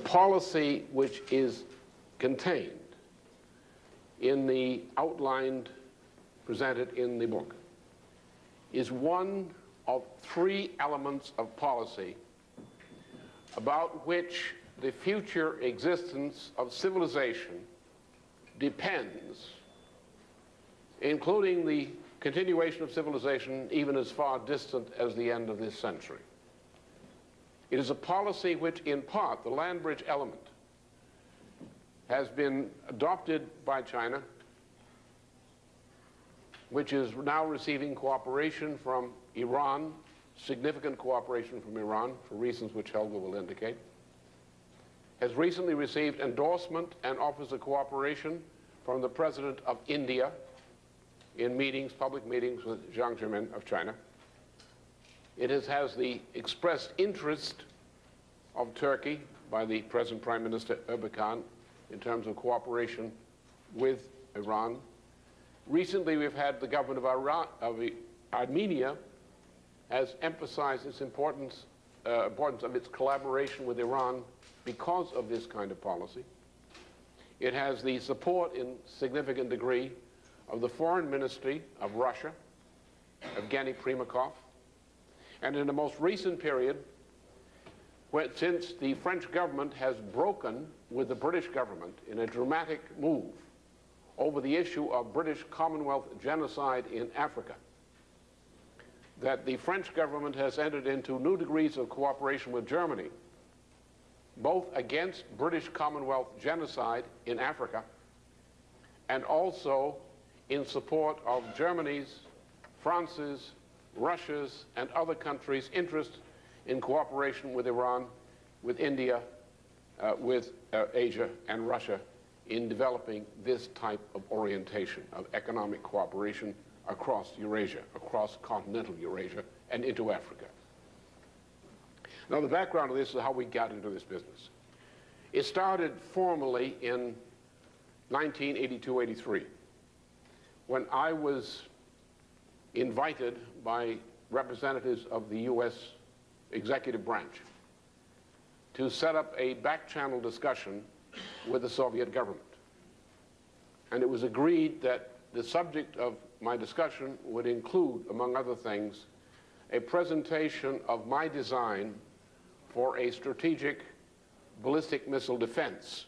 policy which is contained in the outline presented in the book is one of three elements of policy about which the future existence of civilization depends, including the continuation of civilization even as far distant as the end of this century. It is a policy which, in part, the land bridge element, has been adopted by China, which is now receiving cooperation from Iran, significant cooperation from Iran, for reasons which Helga will indicate, has recently received endorsement and offers of cooperation from the President of India in meetings, public meetings with Jiang Zemin of China. It has the expressed interest of Turkey by the present Prime Minister Erbakan in terms of cooperation with Iran. Recently, we've had the government of Armenia has emphasized its importance of its collaboration with Iran because of this kind of policy. It has the support in significant degree of the Foreign Ministry of Russia, Evgeny Primakov, and in the most recent period, since the French government has broken with the British government in a dramatic move over the issue of British Commonwealth genocide in Africa, that the French government has entered into new degrees of cooperation with Germany, both against British Commonwealth genocide in Africa and also in support of Germany's, France's, Russia's, and other countries' interest in cooperation with Iran, with India, with Asia and Russia in developing this type of orientation of economic cooperation across Eurasia, across continental Eurasia, and into Africa. Now, the background of this is how we got into this business. It started formally in 1982-83, when I was invited by representatives of the U.S. executive branch to set up a back-channel discussion with the Soviet government. And it was agreed that the subject of my discussion would include, among other things, a presentation of my design for a strategic ballistic missile defense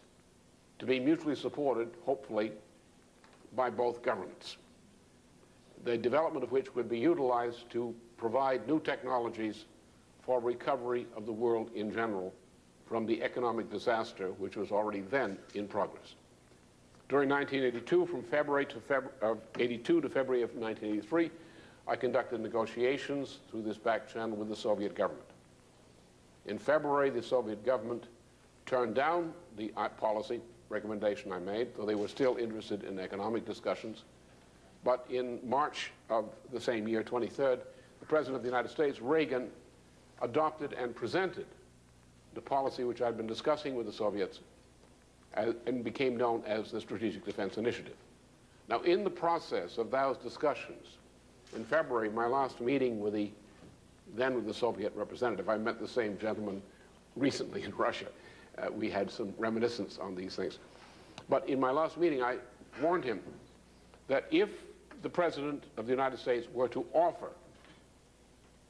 to be mutually supported, hopefully, by both governments, the development of which would be utilized to provide new technologies for recovery of the world in general from the economic disaster which was already then in progress. During 1982, from February of 82 to February of 1983, I conducted negotiations through this back channel with the Soviet government. In February, the Soviet government turned down the policy recommendation I made, though they were still interested in economic discussions. But in March of the same year, 23rd, the President of the United States, Reagan, adopted and presented the policy which I'd been discussing with the Soviets and became known as the Strategic Defense Initiative. Now, in the process of those discussions, in February, my last meeting with the Soviet representative, I met the same gentleman recently in Russia. We had some reminiscence on these things. But in my last meeting, I warned him that if the President of the United States were to offer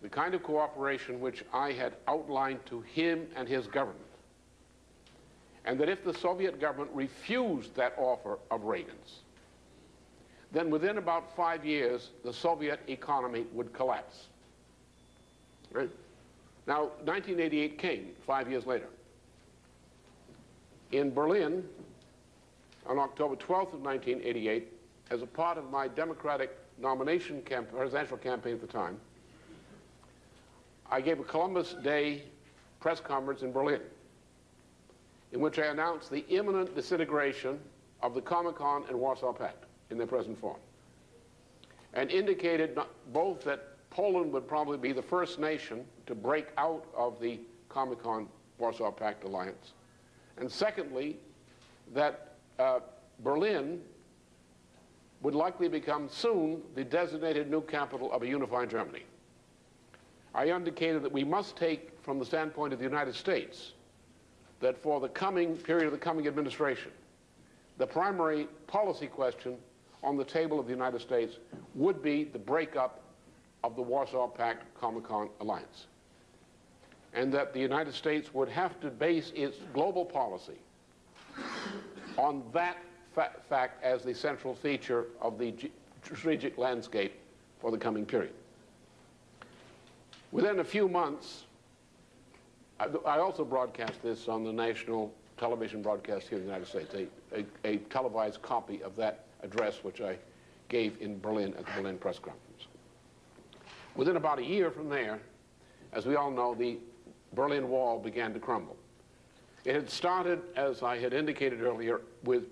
the kind of cooperation which I had outlined to him and his government, and that if the Soviet government refused that offer of Reagan's, then within about 5 years, the Soviet economy would collapse. Right? Now, 1988 came 5 years later. In Berlin, on October 12th of 1988, as a part of my Democratic nomination presidential campaign at the time, I gave a Columbus Day press conference in Berlin, in which I announced the imminent disintegration of the Comecon and Warsaw Pact in their present form, and indicated both that Poland would probably be the first nation to break out of the Comecon-Warsaw Pact alliance, and secondly, that Berlin would likely become soon the designated new capital of a unified Germany. I indicated that we must take, from the standpoint of the United States, that for the coming period of the coming administration, the primary policy question on the table of the United States would be the breakup of the Warsaw Pact-Comecon alliance, and that the United States would have to base its global policy on that fact as the central feature of the strategic landscape for the coming period. Within a few months, I also broadcast this on the national television broadcast here in the United States, a televised copy of that address which I gave in Berlin at the Berlin press conference. Within about a year from there, as we all know, the Berlin Wall began to crumble. It had started, as I had indicated earlier,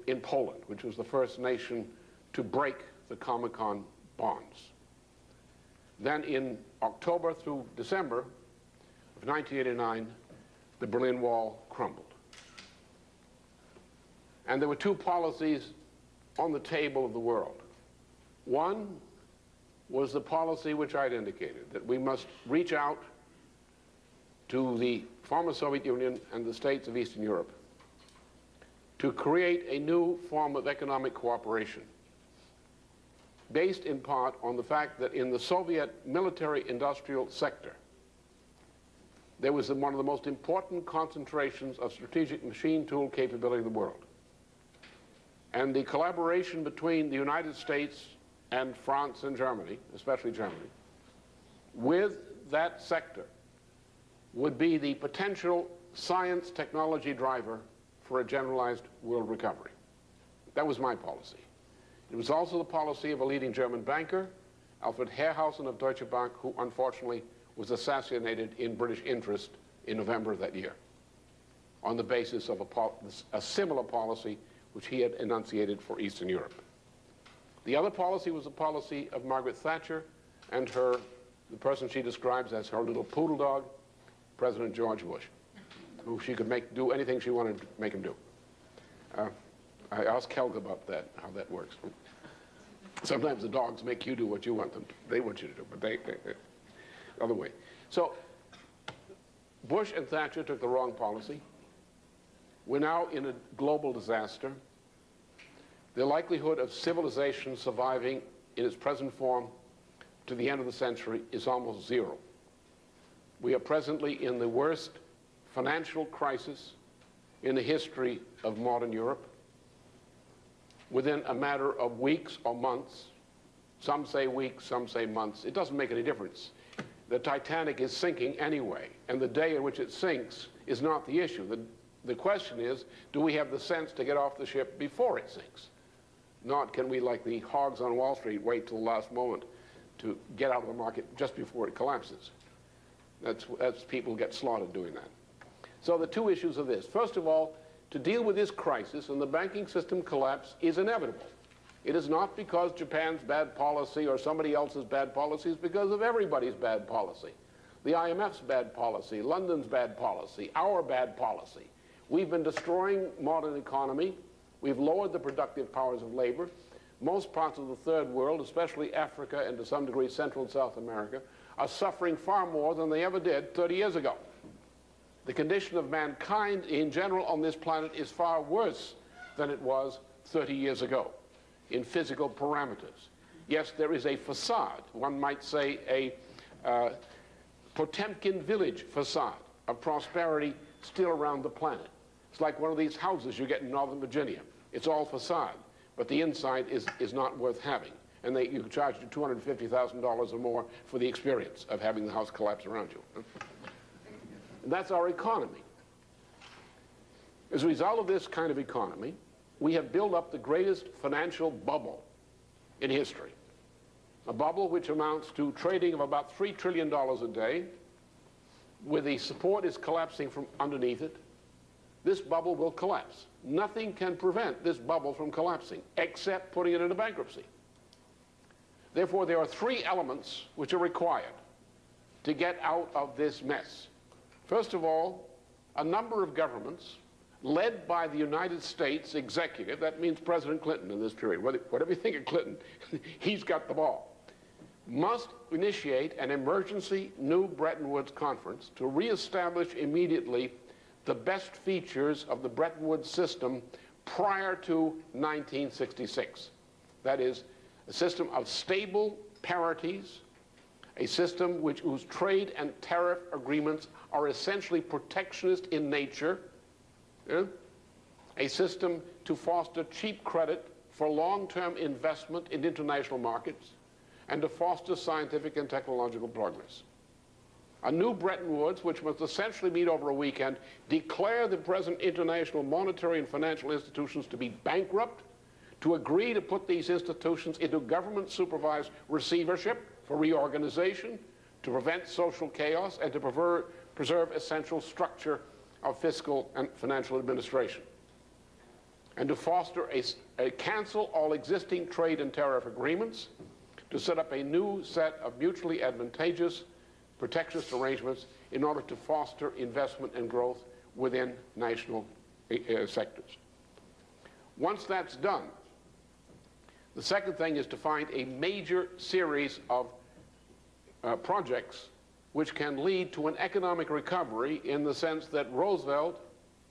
in Poland, which was the first nation to break the Comecon bonds. Then in October through December of 1989, the Berlin Wall crumbled. And there were two policies on the table of the world. One was the policy which I'd indicated, that we must reach out to the former Soviet Union and the states of Eastern Europe to create a new form of economic cooperation, based in part on the fact that in the Soviet military-industrial sector, there was one of the most important concentrations of strategic machine tool capability in the world. And the collaboration between the United States and France and Germany, especially Germany, with that sector would be the potential science technology driver for a generalized world recovery. That was my policy. It was also the policy of a leading German banker, Alfred Herrhausen of Deutsche Bank, who unfortunately was assassinated in British interest in November of that year on the basis of a similar policy which he had enunciated for Eastern Europe. The other policy was a policy of Margaret Thatcher and the person she describes as her little poodle dog, President George Bush, who she could do anything she wanted to make him do. I asked Helga about that, how that works. Sometimes the dogs make you do what you want them to. They want you to do, but they other way. So Bush and Thatcher took the wrong policy. We're now in a global disaster. The likelihood of civilization surviving in its present form to the end of the century is almost zero. We are presently in the worst financial crisis in the history of modern Europe. Within a matter of weeks or months, some say weeks, some say months, it doesn't make any difference. The Titanic is sinking anyway, and the day in which it sinks is not the issue. The question is, do we have the sense to get off the ship before it sinks? Not can we, like the hogs on Wall Street, wait till the last moment to get out of the market just before it collapses. That's people get slaughtered doing that. So the two issues are this. First of all, to deal with this crisis and the banking system collapse is inevitable. It is not because Japan's bad policy or somebody else's bad policy. It's because of everybody's bad policy. The IMF's bad policy, London's bad policy, our bad policy. We've been destroying modern economy. We've lowered the productive powers of labor. Most parts of the third world, especially Africa and to some degree Central and South America, are suffering far more than they ever did 30 years ago. The condition of mankind in general on this planet is far worse than it was 30 years ago in physical parameters. Yes, there is a facade, one might say a Potemkin village facade of prosperity still around the planet. It's like one of these houses you get in Northern Virginia. It's all facade, but the inside is not worth having. And you can charge you $250,000 or more for the experience of having the house collapse around you. And that's our economy. As a result of this kind of economy, we have built up the greatest financial bubble in history. A bubble which amounts to trading of about $3 trillion a day, where the support is collapsing from underneath it. This bubble will collapse. Nothing can prevent this bubble from collapsing except putting it into bankruptcy. Therefore, there are three elements which are required to get out of this mess. First of all, a number of governments led by the United States executive, that means President Clinton in this period, whatever you think of Clinton, he's got the ball, must initiate an emergency new Bretton Woods conference to reestablish immediately the best features of the Bretton Woods system prior to 1966. That is, a system of stable parities, a system whose trade and tariff agreements are essentially protectionist in nature, a system to foster cheap credit for long-term investment in international markets, and to foster scientific and technological progress. A new Bretton Woods, which must essentially meet over a weekend, declare the present international monetary and financial institutions to be bankrupt, to agree to put these institutions into government-supervised receivership for reorganization, to prevent social chaos, and to preserve essential structure of fiscal and financial administration, and to foster cancel all existing trade and tariff agreements, to set up a new set of mutually advantageous protectionist arrangements in order to foster investment and growth within national sectors. Once that's done, the second thing is to find a major series of projects which can lead to an economic recovery in the sense that Roosevelt,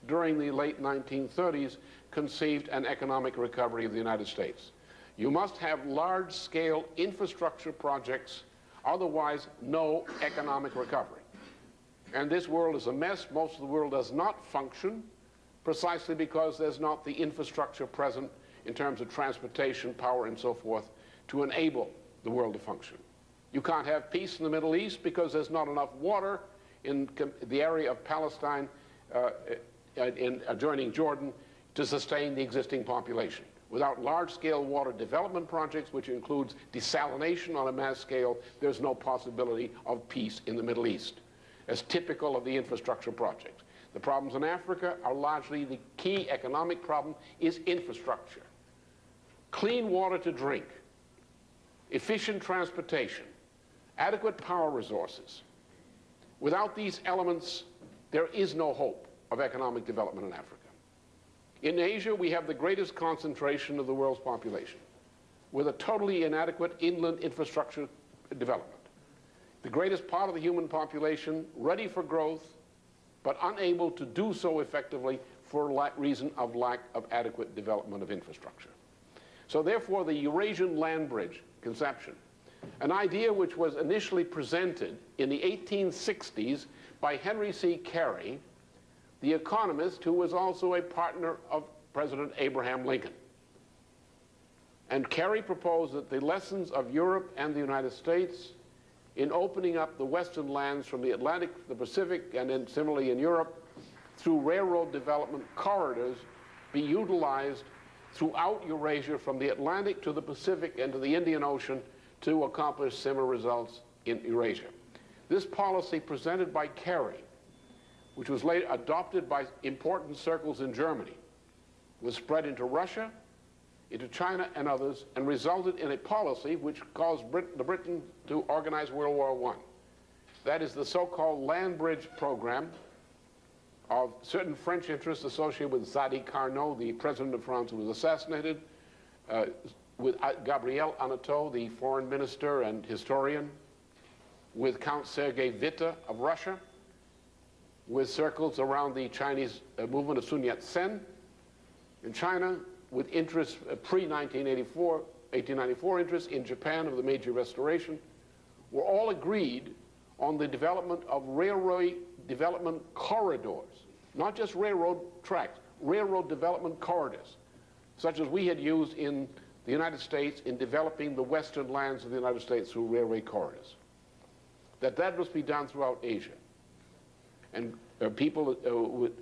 during the late 1930s, conceived an economic recovery of the United States. You must have large-scale infrastructure projects, otherwise no economic recovery. And this world is a mess. Most of the world does not function precisely because there's not the infrastructure present in terms of transportation, power, and so forth to enable the world to function. You can't have peace in the Middle East because there's not enough water in the area of Palestine adjoining Jordan to sustain the existing population. Without large-scale water development projects, which includes desalination on a mass scale, there's no possibility of peace in the Middle East, as typical of the infrastructure projects. The problems in Africa are largely the key economic problem is infrastructure. Clean water to drink, efficient transportation, adequate power resources. Without these elements, there is no hope of economic development in Africa. In Asia, we have the greatest concentration of the world's population, with a totally inadequate inland infrastructure development. The greatest part of the human population ready for growth, but unable to do so effectively for reason of lack of adequate development of infrastructure. So therefore, the Eurasian land bridge conception, an idea which was initially presented in the 1860s by Henry C. Carey, the economist who was also a partner of President Abraham Lincoln. And Carey proposed that the lessons of Europe and the United States in opening up the western lands from the Atlantic to the Pacific, and then similarly in Europe, through railroad development corridors, be utilized throughout Eurasia from the Atlantic to the Pacific and to the Indian Ocean to accomplish similar results in Eurasia. This policy presented by Carey, which was later adopted by important circles in Germany, was spread into Russia, into China and others, and resulted in a policy which caused Britain to organize World War I. That is the so-called land bridge program of certain French interests associated with Sadi Carnot, the president of France who was assassinated, with Gabriel Anatole, the foreign minister and historian, with Count Sergei Witte of Russia, with circles around the Chinese movement of Sun Yat-sen in China, with interests pre-1894 interests in Japan of the Meiji Restoration, were all agreed on the development of railroad development corridors, not just railroad tracks, railroad development corridors, such as we had used in the United States in developing the western lands of the United States through railway corridors. That must be done throughout Asia. And people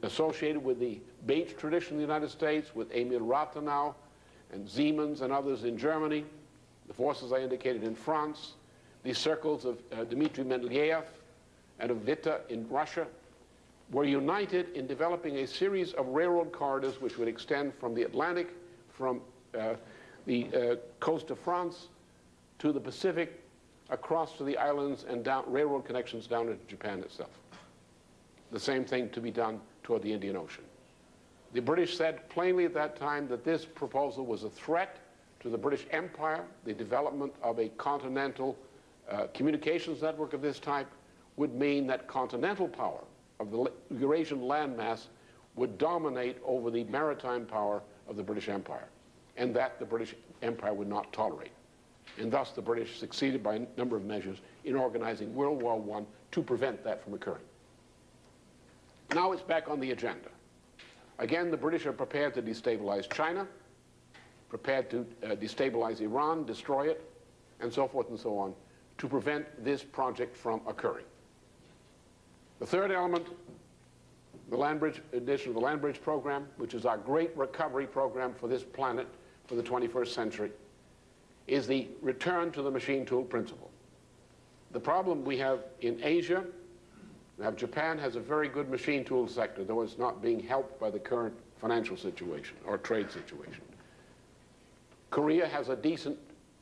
associated with the Bates tradition in the United States, with Emil Rathenau and Siemens and others in Germany, the forces I indicated in France, the circles of Dmitry Mendeleev and of Witte in Russia, were united in developing a series of railroad corridors which would extend from the Atlantic, from the coast of France to the Pacific, across to the islands, and down, railroad connections down into Japan itself. The same thing to be done toward the Indian Ocean. The British said plainly at that time that this proposal was a threat to the British Empire. The development of a continental communications network of this type would mean that continental power of the Eurasian landmass would dominate over the maritime power of the British Empire, and that the British Empire would not tolerate. And thus the British succeeded by a number of measures in organizing World War I to prevent that from occurring. Now it's back on the agenda. Again, the British are prepared to destabilize China, prepared to destabilize Iran, destroy it, and so forth and so on, to prevent this project from occurring. The third element, the land bridge edition of the land bridge program, which is our great recovery program for this planet for the 21st century, is the return to the machine tool principle. The problem we have in Asia, we have Japan has a very good machine tool sector, though it's not being helped by the current financial situation or trade situation. Korea has a decent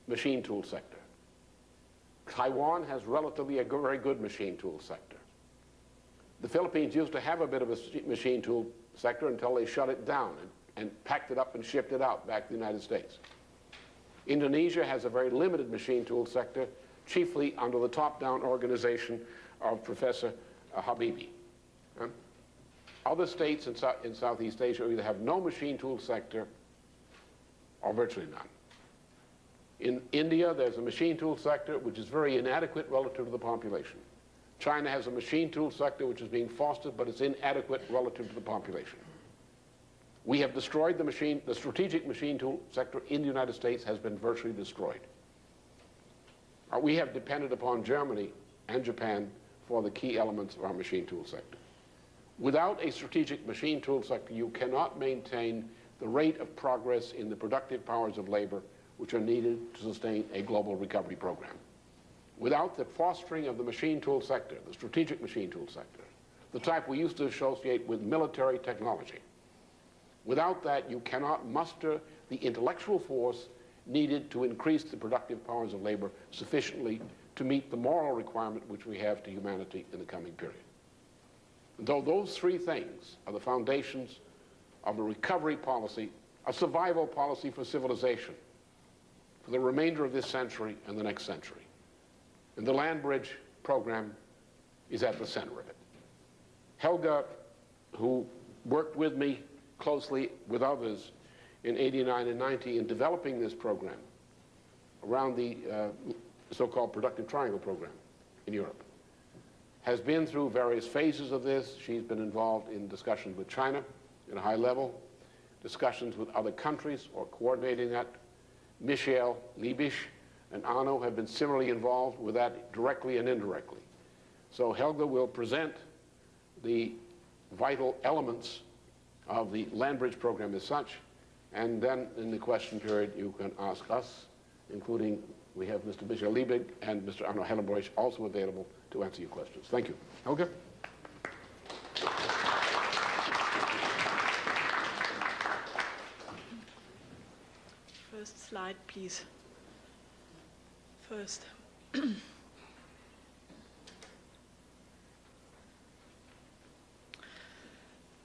machine tool sector. Taiwan has relatively a very good machine tool sector. The Philippines used to have a bit of a machine tool sector until they shut it down and packed it up and shipped it out back to the United States. Indonesia has a very limited machine tool sector, chiefly under the top-down organization of Professor Habibi. Other states in Southeast Asia either have no machine tool sector or virtually none. In India, there's a machine tool sector which is very inadequate relative to the population. China has a machine tool sector which is being fostered, but it's inadequate relative to the population. We have destroyed the strategic machine tool sector in the United States has been virtually destroyed. We have depended upon Germany and Japan for the key elements of our machine tool sector. Without a strategic machine tool sector, you cannot maintain the rate of progress in the productive powers of labor which are needed to sustain a global recovery program. Without the fostering of the machine tool sector, the strategic machine tool sector, the type we used to associate with military technology, without that, you cannot muster the intellectual force needed to increase the productive powers of labor sufficiently to meet the moral requirement which we have to humanity in the coming period. And though those three things are the foundations of a recovery policy, a survival policy for civilization for the remainder of this century and the next century. And the land bridge program is at the center of it. Helga, who worked with me closely with others in 89 and 90 in developing this program around the so-called Productive Triangle program in Europe, has been through various phases of this. She's been involved in discussions with China at a high level, discussions with other countries or coordinating that. Michel Liebisch and Arno have been similarly involved with that directly and indirectly. So Helga will present the vital elements of the land bridge program as such, and then in the question period you can ask us, including we have Mr. Michel Liebig and Mr. Arno Hellenbroich also available to answer your questions. Thank you. Helga? First slide, please. First.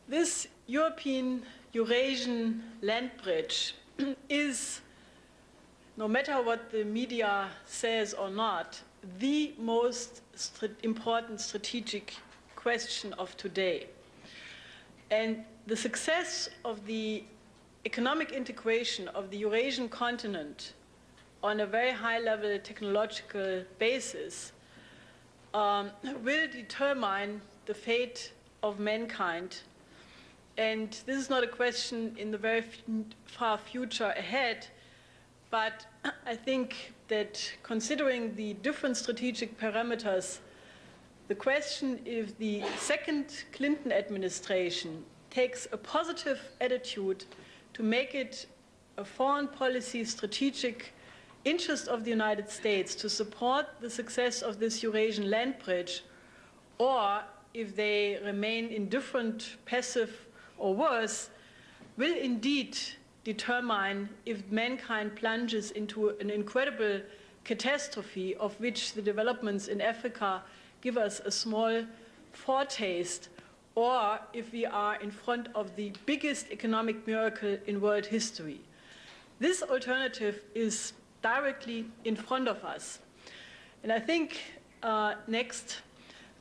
This European Eurasian land bridge is, no matter what the media says or not, the most important strategic question of today. And the success of the economic integration of the Eurasian continent on a very high-level technological basis will determine the fate of mankind. And this is not a question in the very far future ahead, but I think that considering the different strategic parameters, the question if the second Clinton administration takes a positive attitude to make it a foreign policy strategic interest of the United States to support the success of this Eurasian land bridge, or if they remain indifferent, passive, or worse, will indeed determine if mankind plunges into an incredible catastrophe of which the developments in Africa give us a small foretaste, or if we are in front of the biggest economic miracle in world history. This alternative is directly in front of us. And I think, next,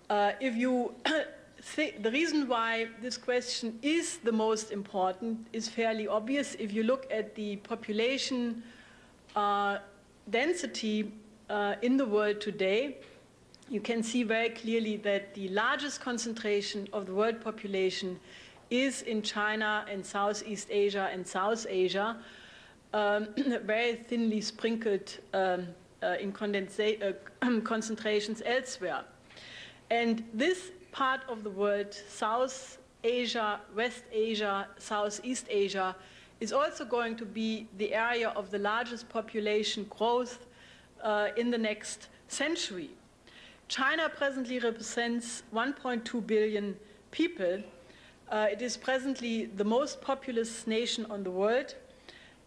if you the reason why this question is the most important is fairly obvious. If you look at the population density in the world today, you can see very clearly that the largest concentration of the world population is in China and Southeast Asia and South Asia, very thinly sprinkled in concentrations elsewhere. And this part of the world, South Asia, West Asia, Southeast Asia, is also going to be the area of the largest population growth in the next century. China presently represents 1.2 billion people. It is presently the most populous nation on the world,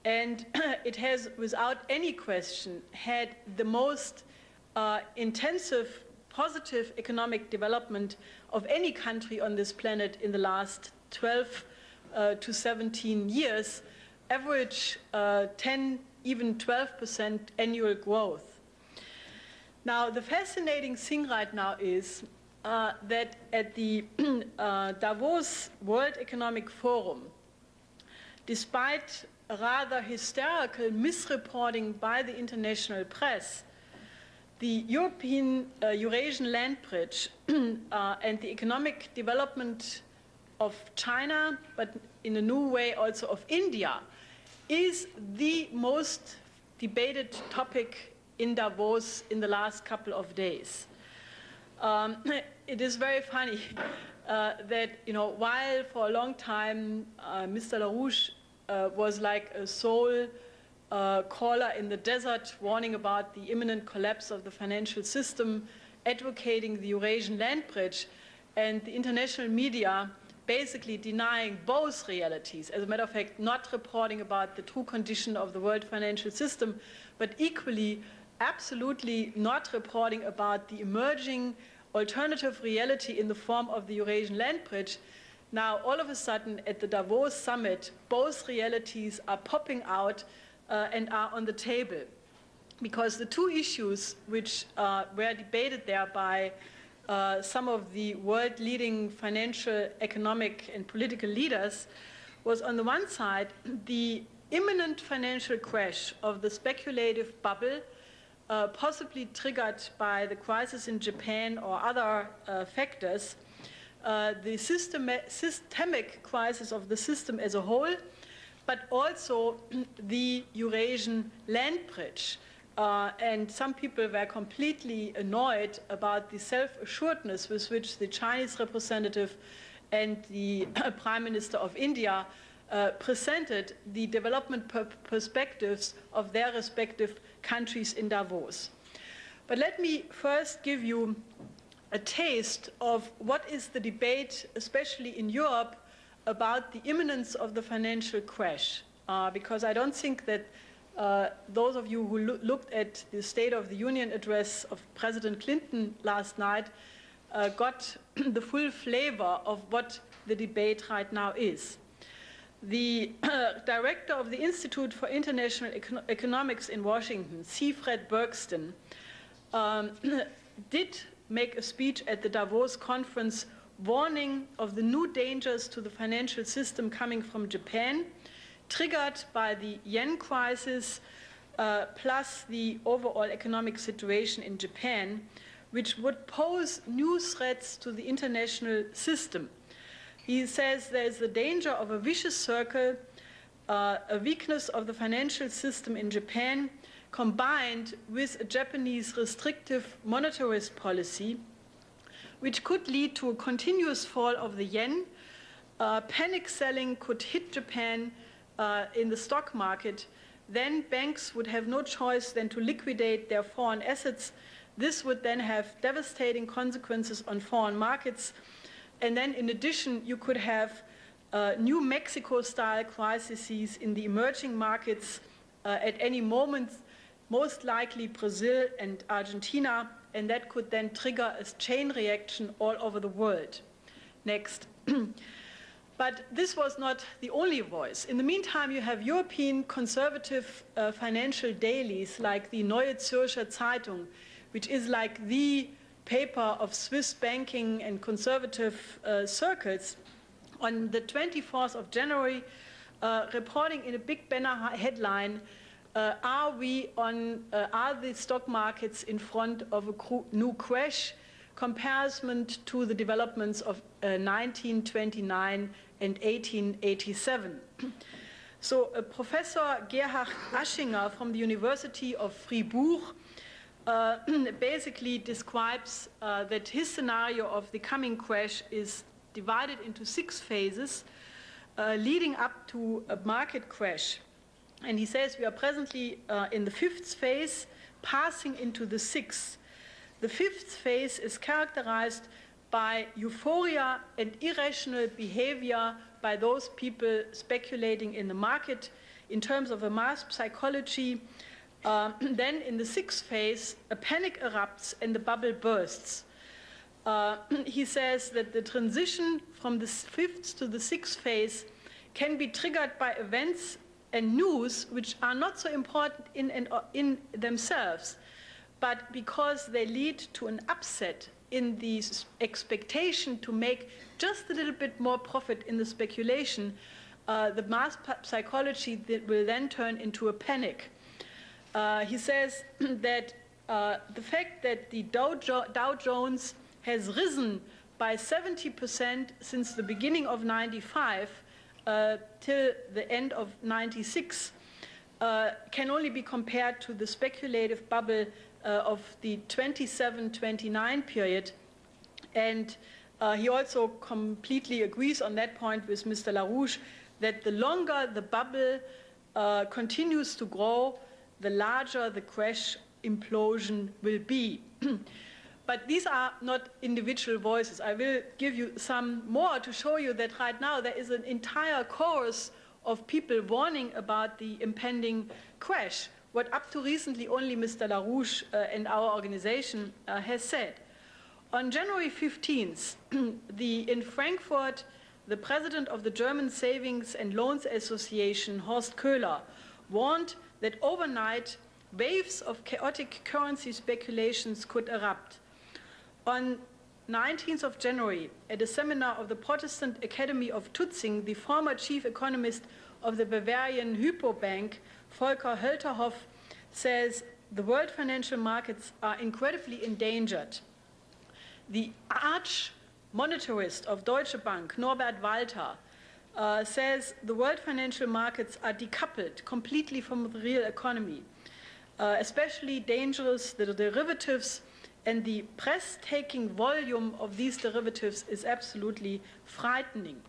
and it has, without any question, had the most intensive positive economic development of any country on this planet in the last 12 to 17 years, average 10, even 12% annual growth. Now, the fascinating thing right now is that at the Davos World Economic Forum, despite a rather hysterical misreporting by the international press, the Eurasian land bridge and the economic development of China, but in a new way also of India, is the most debated topic in Davos in the last couple of days. It is very funny that, while for a long time Mr. Larouche was like a sole caller in the desert, warning about the imminent collapse of the financial system, advocating the Eurasian land bridge, and the international media basically denying both realities. As a matter of fact, not reporting about the true condition of the world financial system, but equally, absolutely not reporting about the emerging alternative reality in the form of the Eurasian land bridge. Now, all of a sudden, at the Davos summit, both realities are popping out and are on the table. Because the two issues which were debated there by some of the world-leading financial, economic, and political leaders was, on the one side, the imminent financial crash of the speculative bubble, possibly triggered by the crisis in Japan or other factors, the systemic crisis of the system as a whole, but also the Eurasian land bridge. And some people were completely annoyed about the self-assuredness with which the Chinese representative and the Prime Minister of India presented the development perspectives of their respective countries in Davos. But let me first give you a taste of what is the debate, especially in Europe, about the imminence of the financial crash, because I don't think that those of you who looked at the State of the Union address of President Clinton last night got the full flavor of what the debate right now is. The director of the Institute for International Economics in Washington, C. Fred Bergston, did make a speech at the Davos conference warning of the new dangers to the financial system coming from Japan, triggered by the yen crisis, plus the overall economic situation in Japan, which would pose new threats to the international system. He says there is the danger of a vicious circle, a weakness of the financial system in Japan, combined with a Japanese restrictive monetarist policy, which could lead to a continuous fall of the yen. Panic selling could hit Japan in the stock market. Then banks would have no choice than to liquidate their foreign assets. This would then have devastating consequences on foreign markets. And then, in addition, you could have new Mexico-style crises in the emerging markets at any moment, most likely Brazil and Argentina, and that could then trigger a chain reaction all over the world. Next. But this was not the only voice. In the meantime, you have European conservative financial dailies like the Neue Zürcher Zeitung, which is like the paper of Swiss banking and conservative circles, on the 24th of January, reporting in a big banner headline, are the stock markets in front of a new crash, comparison to the developments of 1929 and 1887. So Professor Gerhard Aschinger from the University of Fribourg basically describes that his scenario of the coming crash is divided into 6 phases leading up to a market crash. And he says we are presently in the 5th phase, passing into the 6th. The 5th phase is characterized by euphoria and irrational behavior by those people speculating in the market in terms of a mass psychology. Then in the 6th phase, a panic erupts and the bubble bursts. He says that the transition from the 5th to the 6th phase can be triggered by events and news which are not so important in themselves, but because they lead to an upset in the expectation to make just a little bit more profit in the speculation, the mass psychology that will then turn into a panic. He says that the fact that the Dow Jones has risen by 70% since the beginning of 95 till the end of 96 can only be compared to the speculative bubble of the 27-29 period. And he also completely agrees on that point with Mr. Larouche that the longer the bubble continues to grow, the larger the crash implosion will be. But these are not individual voices. I will give you some more to show you that right now there is an entire chorus of people warning about the impending crash, what up to recently only Mr. Larouche and our organization has said. On January 15th, in Frankfurt, the president of the German Savings and Loans Association, Horst Köhler, warned that overnight waves of chaotic currency speculations could erupt. On 19th of January, at a seminar of the Protestant Academy of Tutzing, the former chief economist of the Bavarian Hypo Bank, Volker Hölterhoff, says the world financial markets are incredibly endangered. The arch-monetarist of Deutsche Bank, Norbert Walter, says the world financial markets are decoupled completely from the real economy. Especially dangerous, the derivatives, and the breathtaking volume of these derivatives is absolutely frightening.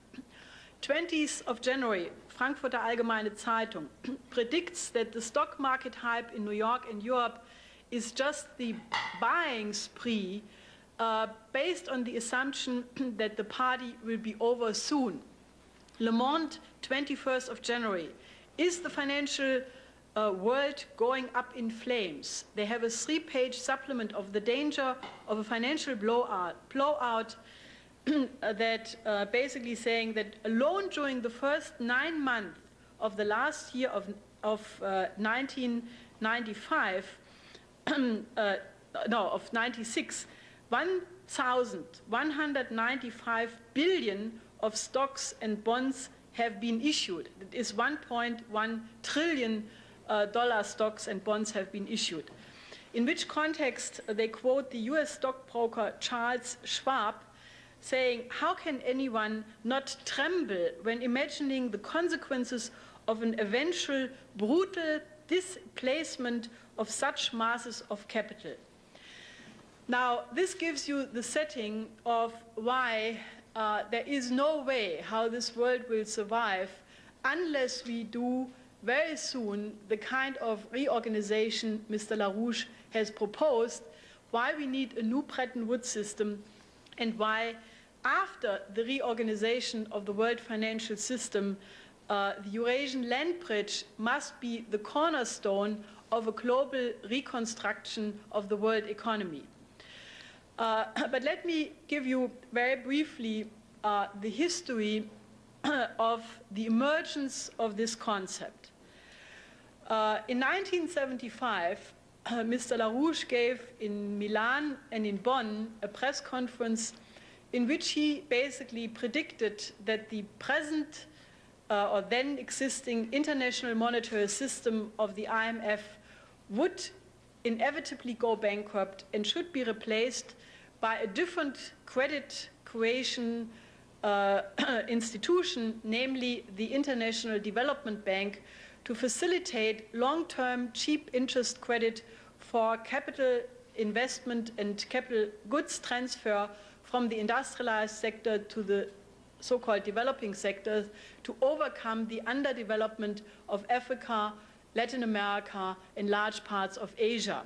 20th of January, Frankfurter Allgemeine Zeitung predicts that the stock market hype in New York and Europe is just the buying spree based on the assumption that the party will be over soon. Le Monde, 21st of January, is the financial world going up in flames. They have a 3-page supplement of the danger of a financial blowout that basically saying that alone during the first 9 months of the last year of 1995, of 96, 1,195 billion of stocks and bonds have been issued. That is $1.1 trillion stocks and bonds have been issued. In which context they quote the US stockbroker Charles Schwab saying, "How can anyone not tremble when imagining the consequences of an eventual brutal displacement of such masses of capital?" Now, this gives you the setting of why there is no way how this world will survive unless we do very soon the kind of reorganization Mr. Larouche has proposed, why we need a new Bretton Woods system, and why after the reorganization of the world financial system, the Eurasian land bridge must be the cornerstone of a global reconstruction of the world economy. But let me give you very briefly the history of the emergence of this concept. In 1975, Mr. Larouche gave in Milan and in Bonn a press conference in which he basically predicted that the present or then existing international monetary system of the IMF would inevitably go bankrupt and should be replaced by a different credit creation institution, namely the International Development Bank, to facilitate long-term cheap interest credit for capital investment and capital goods transfer from the industrialized sector to the so-called developing sectors to overcome the underdevelopment of Africa, Latin America, and large parts of Asia.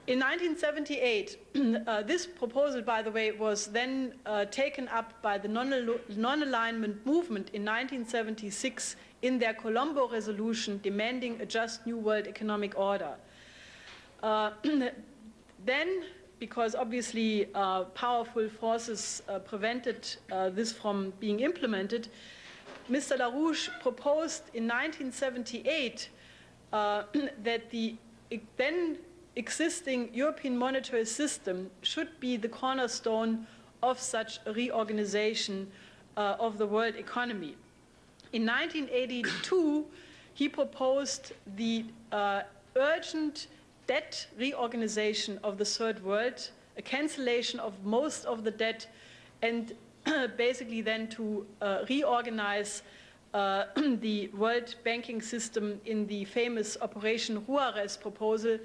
In 1978, this proposal, by the way, was then taken up by the non-alignment movement in 1976 in their Colombo resolution demanding a just new world economic order. Then, because obviously powerful forces prevented this from being implemented, Mr. Larouche proposed in 1978 that the then existing European monetary system should be the cornerstone of such a reorganization of the world economy. In 1982, he proposed the urgent debt reorganization of the Third World, a cancellation of most of the debt, and basically then to reorganize the world banking system in the famous Operation Juarez proposal,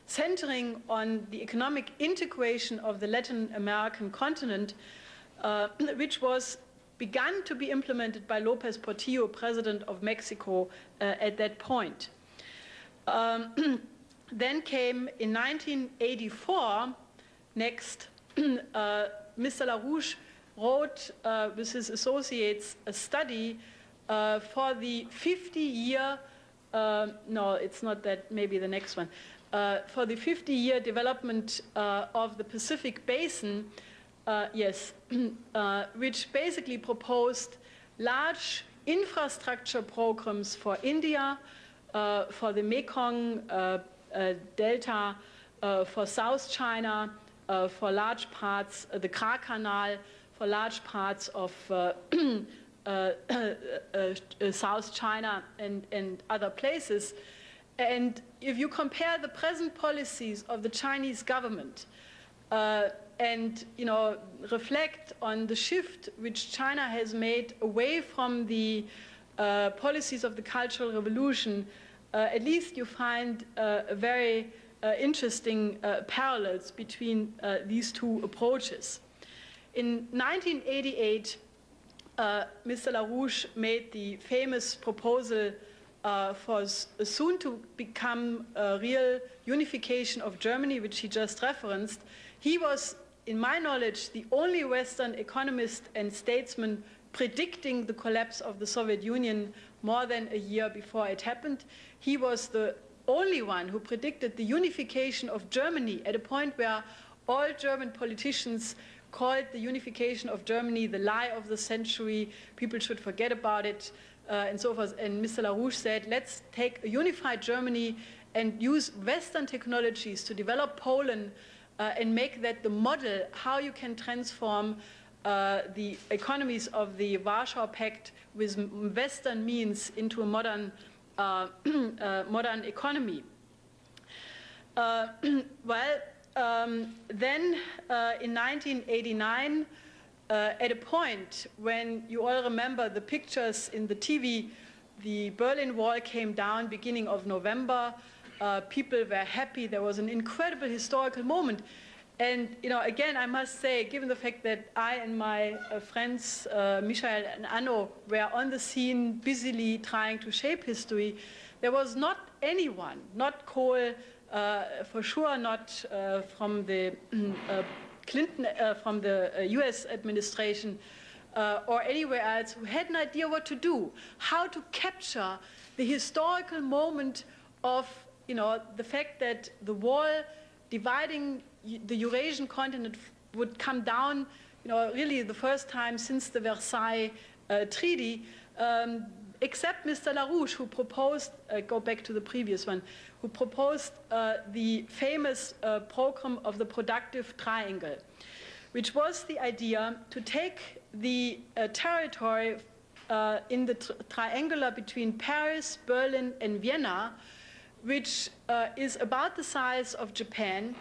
centering on the economic integration of the Latin American continent, which was begun to be implemented by López Portillo, president of Mexico, at that point. Then came in 1984, next, Mr. Larouche wrote with his associates a study for the 50-year, no, it's not that, maybe the next one, for the 50-year development of the Pacific Basin, yes, which basically proposed large infrastructure programs for India, for the Mekong Delta, for South China, for large parts, the Kra Canal, for large parts of South China and other places. And if you compare the present policies of the Chinese government and reflect on the shift which China has made away from the policies of the Cultural Revolution, at least you find very interesting parallels between these two approaches. In 1988, Mr. Larouche made the famous proposal for soon to become a real unification of Germany, which he just referenced. He was, in my knowledge, the only Western economist and statesman predicting the collapse of the Soviet Union more than a year before it happened. He was the only one who predicted the unification of Germany at a point where all German politicians called the unification of Germany the lie of the century. People should forget about it, and so forth. And Mr. Larouche said, let's take a unified Germany and use Western technologies to develop Poland and make that the model how you can transform the economies of the Warsaw Pact with Western means into a modern modern economy. Then in 1989, at a point when you all remember the pictures in the TV, the Berlin Wall came down beginning of November. People were happy. There was an incredible historical moment. And again, I must say, given the fact that I and my friends, Michael and Anno, were on the scene busily trying to shape history, there was not anyone, not Kohl, for sure not from the Clinton, from the US administration, or anywhere else, who had an idea what to do, how to capture the historical moment of the fact that the wall dividing the Eurasian continent would come down, really the first time since the Versailles Treaty, except Mr. Larouche, who proposed, go back to the previous one, who proposed the famous program of the productive triangle, which was the idea to take the territory in the triangular between Paris, Berlin, and Vienna, which is about the size of Japan,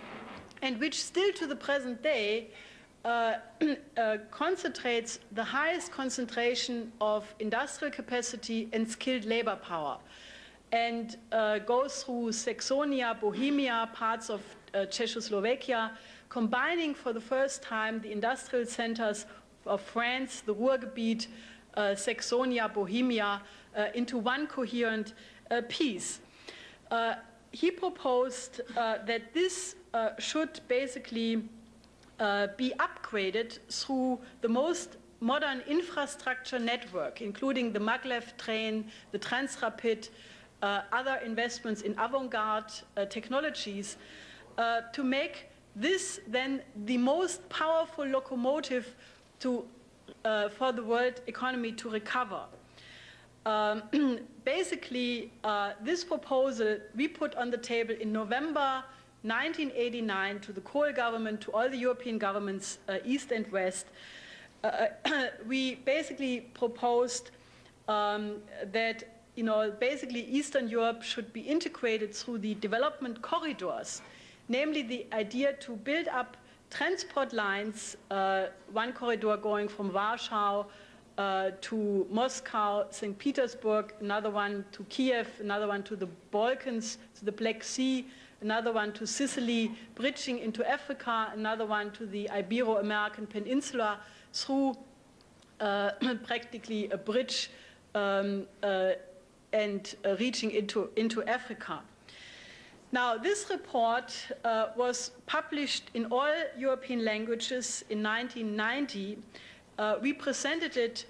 and which still to the present day concentrates the highest concentration of industrial capacity and skilled labor power, and goes through Saxonia, Bohemia, parts of Czechoslovakia, combining for the first time the industrial centers of France, the Ruhrgebiet, Saxonia, Bohemia, into one coherent piece. He proposed that this should basically be upgraded through the most modern infrastructure network, including the maglev train, the Transrapid, other investments in avant-garde technologies, to make this then the most powerful locomotive for the world economy to recover. Basically, this proposal we put on the table in November 1989 to the Kohl government, to all the European governments, East and West. We basically proposed that basically Eastern Europe should be integrated through the development corridors, namely the idea to build up transport lines, one corridor going from Warsaw to Moscow, St. Petersburg, another one to Kiev, another one to the Balkans, to the Black Sea, another one to Sicily, bridging into Africa, another one to the Ibero-American Peninsula through practically a bridge and reaching into Africa. Now, this report was published in all European languages in 1990. We presented it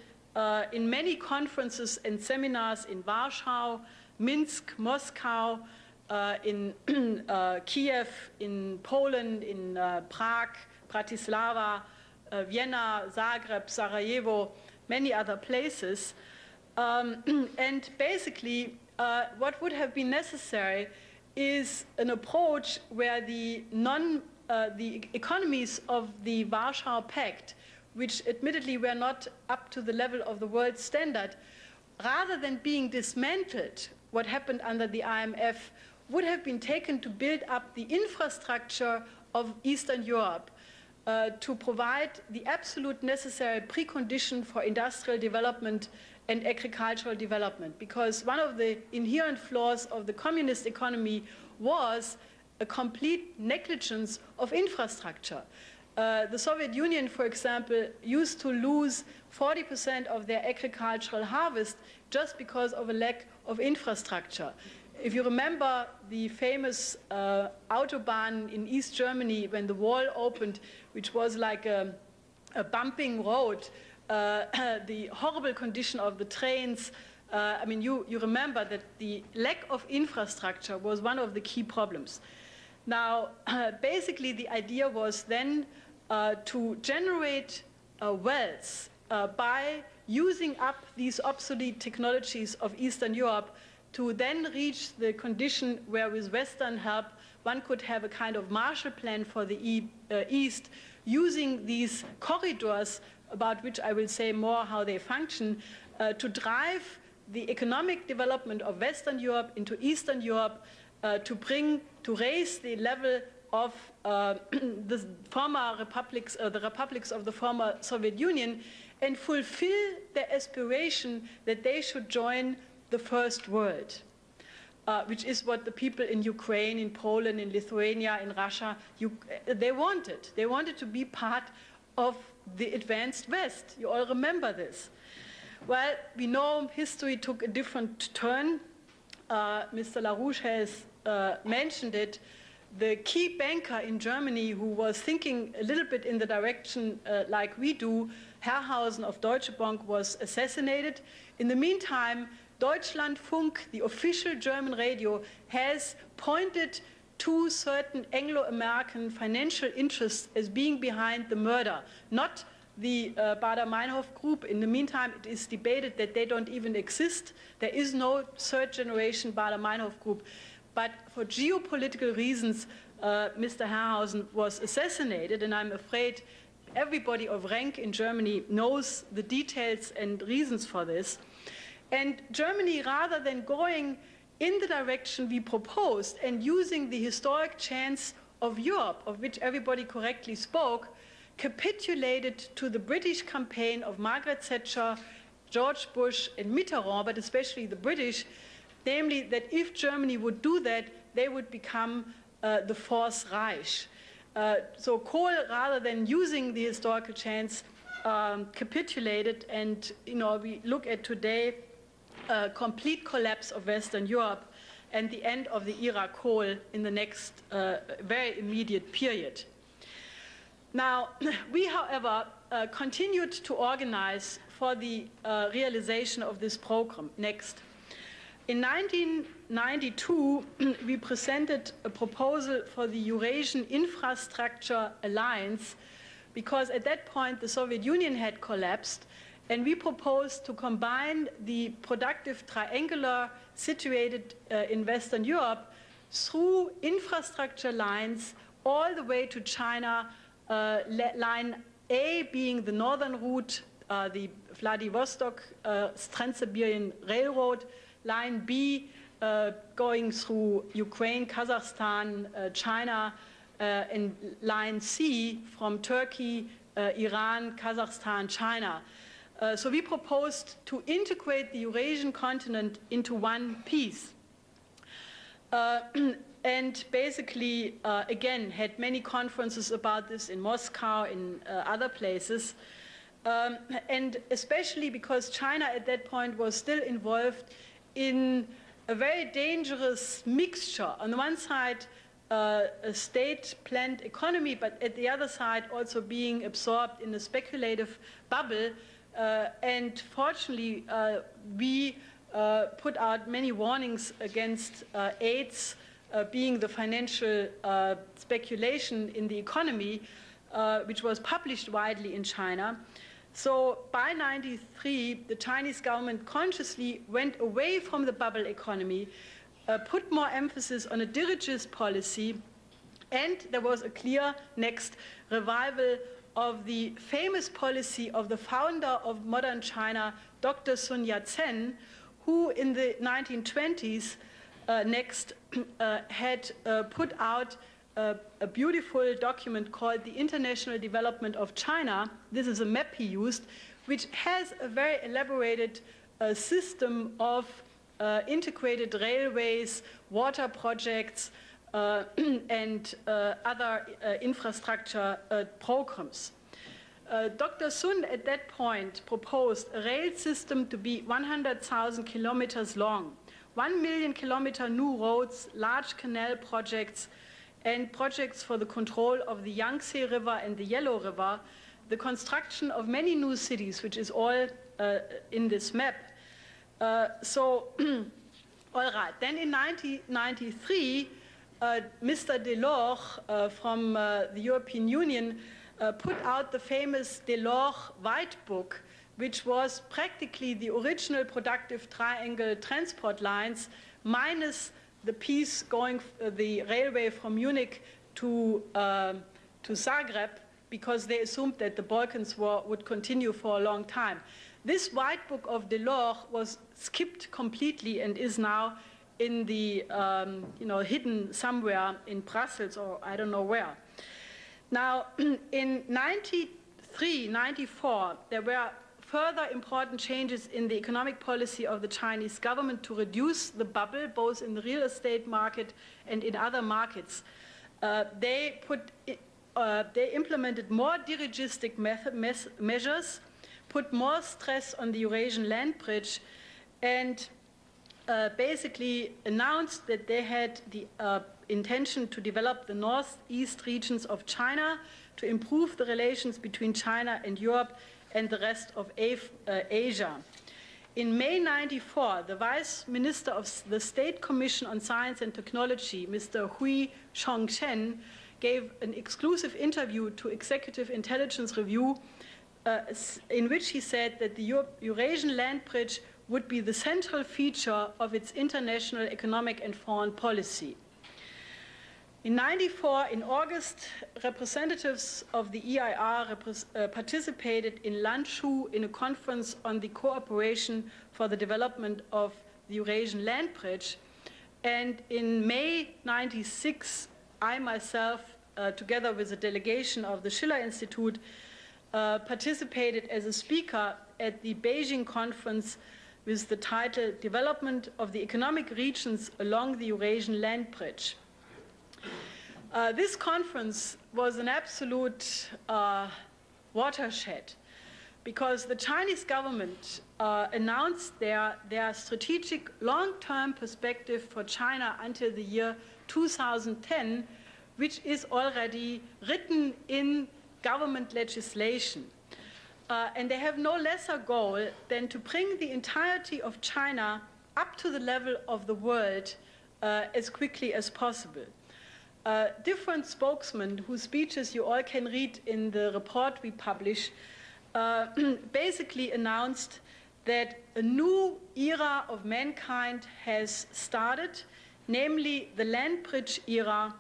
in many conferences and seminars in Warsaw, Minsk, Moscow, in Kiev, in Poland, in Prague, Bratislava, Vienna, Zagreb, Sarajevo, many other places. And basically, what would have been necessary is an approach where the economies of the Warsaw Pact, which admittedly were not up to the level of the world standard, rather than being dismantled, what happened under the IMF, would have been taken to build up the infrastructure of Eastern Europe to provide the absolute necessary precondition for industrial development and agricultural development. Because one of the inherent flaws of the communist economy was a complete negligence of infrastructure. The Soviet Union, for example, used to lose 40% of their agricultural harvest just because of a lack of infrastructure. If you remember the famous Autobahn in East Germany when the wall opened, which was like a bumping road, the horrible condition of the trains, I mean, you remember that the lack of infrastructure was one of the key problems. Now, basically, the idea was then to generate wealth by using up these obsolete technologies of Eastern Europe to then reach the condition where with Western help one could have a kind of Marshall Plan for the East, using these corridors, about which I will say more how they function, to drive the economic development of Western Europe into Eastern Europe, to raise the level of the former republics, the republics of the former Soviet Union, and fulfill their aspiration that they should join the first world, which is what the people in Ukraine, in Poland, in Lithuania, in Russia, they wanted. They wanted to be part of the advanced West. You all remember this. Well, we know history took a different turn. Mr. Larouche has mentioned it. The key banker in Germany who was thinking a little bit in the direction like we do, Herrhausen of Deutsche Bank, was assassinated. In the meantime, Deutschlandfunk, the official German radio, has pointed to certain Anglo-American financial interests as being behind the murder, not the Baader-Meinhof group. In the meantime, it is debated that they don't even exist. There is no third-generation Baader-Meinhof group. But for geopolitical reasons, Mr. Herrhausen was assassinated, and I'm afraid everybody of rank in Germany knows the details and reasons for this. And Germany, rather than going in the direction we proposed and using the historic chance of Europe, of which everybody correctly spoke, capitulated to the British campaign of Margaret Thatcher, George Bush, and Mitterrand, but especially the British, namely that if Germany would do that, they would become the Fourth Reich. So Kohl, rather than using the historical chance, capitulated, and we look at today complete collapse of Western Europe and the end of the era Kohl in the next very immediate period. Now, we, however, continued to organize for the realization of this program. Next. In 1992, we presented a proposal for the Eurasian Infrastructure Alliance, because at that point the Soviet Union had collapsed, and we proposed to combine the productive triangular situated in Western Europe through infrastructure lines all the way to China, line A being the northern route, the Vladivostok Trans-Siberian Railroad, line B going through Ukraine, Kazakhstan, China, and line C from Turkey, Iran, Kazakhstan, China. So we proposed to integrate the Eurasian continent into one piece. And basically, again, had many conferences about this in Moscow, in other places. And especially because China at that point was still involved in a very dangerous mixture. On the one side, a state-planned economy, but at the other side also being absorbed in a speculative bubble. And fortunately, we put out many warnings against AIDS being the financial speculation in the economy, which was published widely in China. So by 1993, the Chinese government consciously went away from the bubble economy, put more emphasis on a dirigist policy, and there was a clear next revival of the famous policy of the founder of modern China, Dr. Sun Yat-sen, who in the 1920s had put out a beautiful document called the International Development of China. This is a map he used, which has a very elaborated system of integrated railways, water projects, and other infrastructure programs. Dr. Sun at that point proposed a rail system to be 100,000 kilometers long, 1 million kilometer new roads, large canal projects, and projects for the control of the Yangtze River and the Yellow River, the construction of many new cities, which is all in this map. All right, then in 1993, Mr. Delors from the European Union put out the famous Delors White Book, which was practically the original productive triangle transport lines minus the piece going the railway from Munich to Zagreb, because they assumed that the Balkans War would continue for a long time. This White Book of Delors was skipped completely and is now in the, hidden somewhere in Brussels or I don't know where. Now, in 93, 94, there were further important changes in the economic policy of the Chinese government to reduce the bubble, both in the real estate market and in other markets. They implemented more dirigistic measures, put more stress on the Eurasian land bridge, and basically announced that they had the intention to develop the northeast regions of China to improve the relations between China and Europe and the rest of Asia. In May 94, the Vice Minister of the State Commission on Science and Technology, Mr. Hui Chongchen, gave an exclusive interview to Executive Intelligence Review in which he said that the Eurasian land bridge would be the central feature of its international economic and foreign policy. In '94, in August, representatives of the EIR participated in Lanzhou in a conference on the cooperation for the development of the Eurasian land bridge. And in May '96, I myself, together with a delegation of the Schiller Institute, participated as a speaker at the Beijing conference with the title Development of the Economic Regions Along the Eurasian Land Bridge. This conference was an absolute watershed because the Chinese government announced their strategic long-term perspective for China until the year 2010, which is already written in government legislation. And they have no lesser goal than to bring the entirety of China up to the level of the world as quickly as possible. Different spokesmen whose speeches you all can read in the report we publish basically announced that a new era of mankind has started, namely the land bridge era,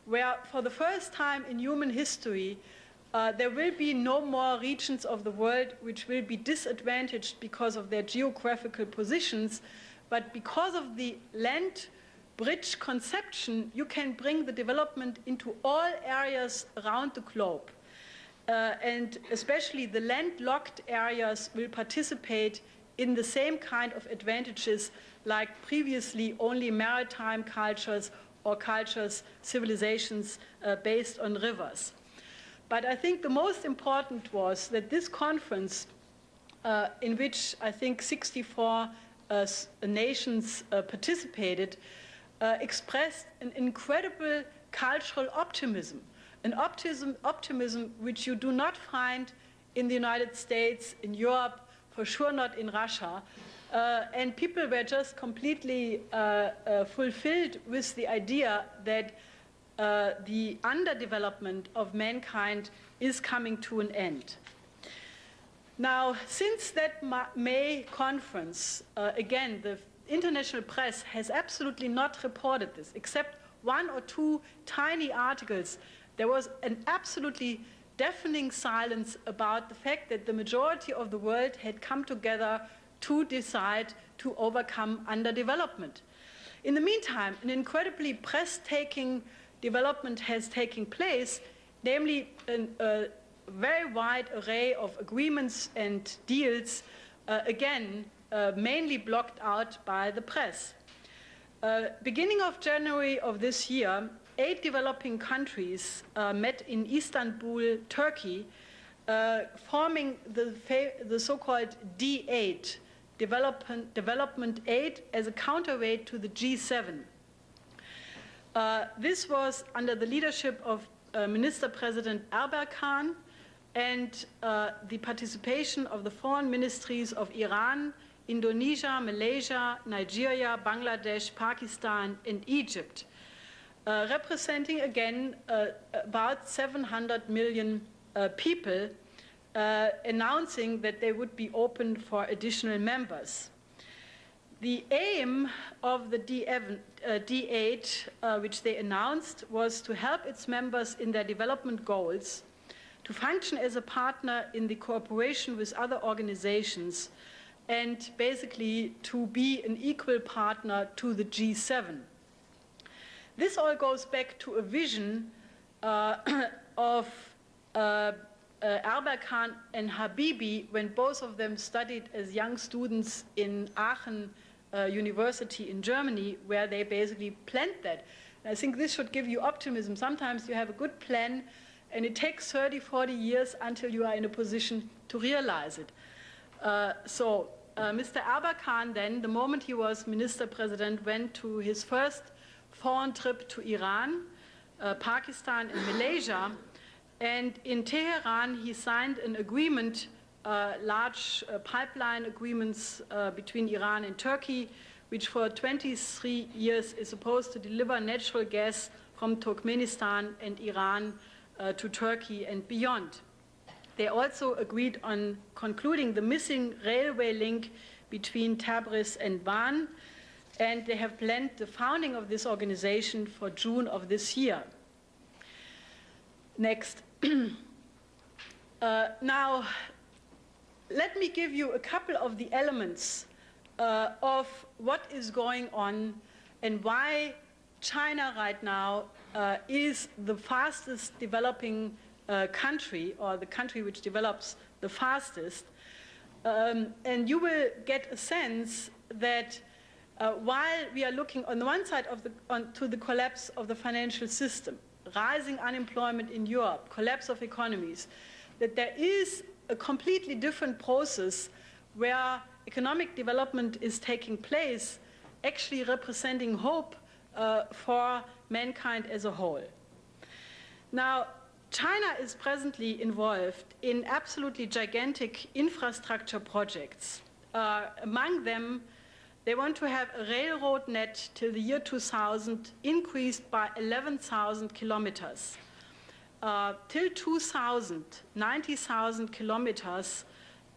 where for the first time in human history there will be no more regions of the world which will be disadvantaged because of their geographical positions, but because of the land bridge conception, you can bring the development into all areas around the globe. And especially the landlocked areas will participate in the same kind of advantages like previously only maritime cultures or cultures, civilizations based on rivers. But I think the most important was that this conference, in which I think 64 nations participated, expressed an incredible cultural optimism, an optimism which you do not find in the United States, in Europe, for sure not in Russia. And people were just completely fulfilled with the idea that the underdevelopment of mankind is coming to an end. Now, since that May conference, again, the international press has absolutely not reported this, except one or two tiny articles. There was an absolutely deafening silence about the fact that the majority of the world had come together to decide to overcome underdevelopment. In the meantime, an incredibly breathtaking development has taken place, namely a very wide array of agreements and deals, again, mainly blocked out by the press. Beginning of January of this year, 8 developing countries met in Istanbul, Turkey, forming the so-called D8, Development Aid, as a counterweight to the G7. This was under the leadership of Minister President Erbakan and the participation of the foreign ministries of Iran, Indonesia, Malaysia, Nigeria, Bangladesh, Pakistan, and Egypt, representing again about 700 million people, announcing that they would be open for additional members. The aim of the D8, which they announced, was to help its members in their development goals, to function as a partner in the cooperation with other organizations, and basically to be an equal partner to the G7. This all goes back to a vision of Erbakan and Habibi when both of them studied as young students in Aachen University in Germany, where they basically planned that. And I think this should give you optimism. Sometimes you have a good plan, and it takes 30, 40 years until you are in a position to realize it. Mr. Erbakan then, the moment he was minister president, went to his first foreign trip to Iran, Pakistan, and Malaysia. And in Tehran, he signed an agreement, large pipeline agreements between Iran and Turkey, which for 23 years is supposed to deliver natural gas from Turkmenistan and Iran to Turkey and beyond. They also agreed on concluding the missing railway link between Tabriz and Van, and they have planned the founding of this organization for June of this year. Next. Now, let me give you a couple of the elements of what is going on and why China right now is the fastest developing country, or the country which develops the fastest. And you will get a sense that while we are looking on the one side to the collapse of the financial system, rising unemployment in Europe, collapse of economies, that there is a completely different process where economic development is taking place, actually representing hope for mankind as a whole. Now, China is presently involved in absolutely gigantic infrastructure projects. Among them, they want to have a railroad net till the year 2000 increased by 11,000 kilometers. Till 2000, 90,000 kilometers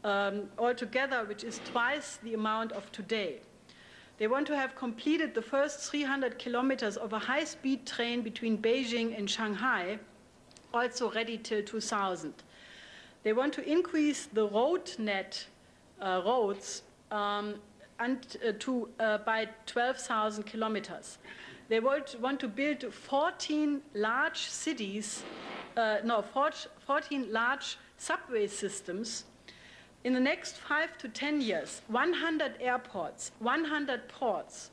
altogether, which is twice the amount of today. They want to have completed the first 300 kilometers of a high-speed train between Beijing and Shanghai, also ready till 2000. They want to increase the road net, roads, by 12,000 kilometers. They want to build 14 large cities, 14 large subway systems. In the next 5 to 10 years, 100 airports, 100 ports.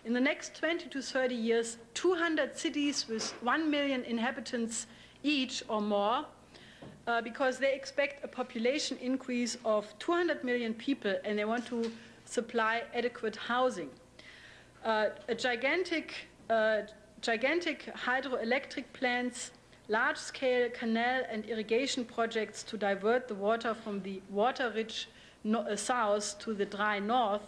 In the next 20 to 30 years, 200 cities with 1 million inhabitants each or more, because they expect a population increase of 200 million people, and they want to supply adequate housing. Gigantic hydroelectric plants, large-scale canal and irrigation projects to divert the water from the water-rich south to the dry north.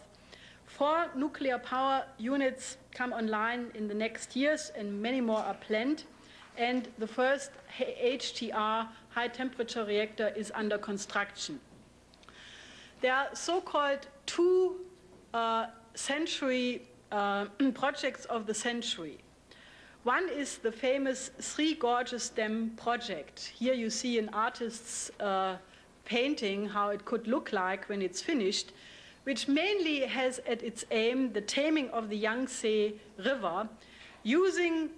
4 nuclear power units come online in the next years, and many more are planned. And the first HTR, high-temperature reactor, is under construction. There are so-called 2 century projects of the century. One is the famous Three Gorges Dam project. Here you see an artist's painting how it could look like when it's finished, which mainly has at its aim the taming of the Yangtze River, using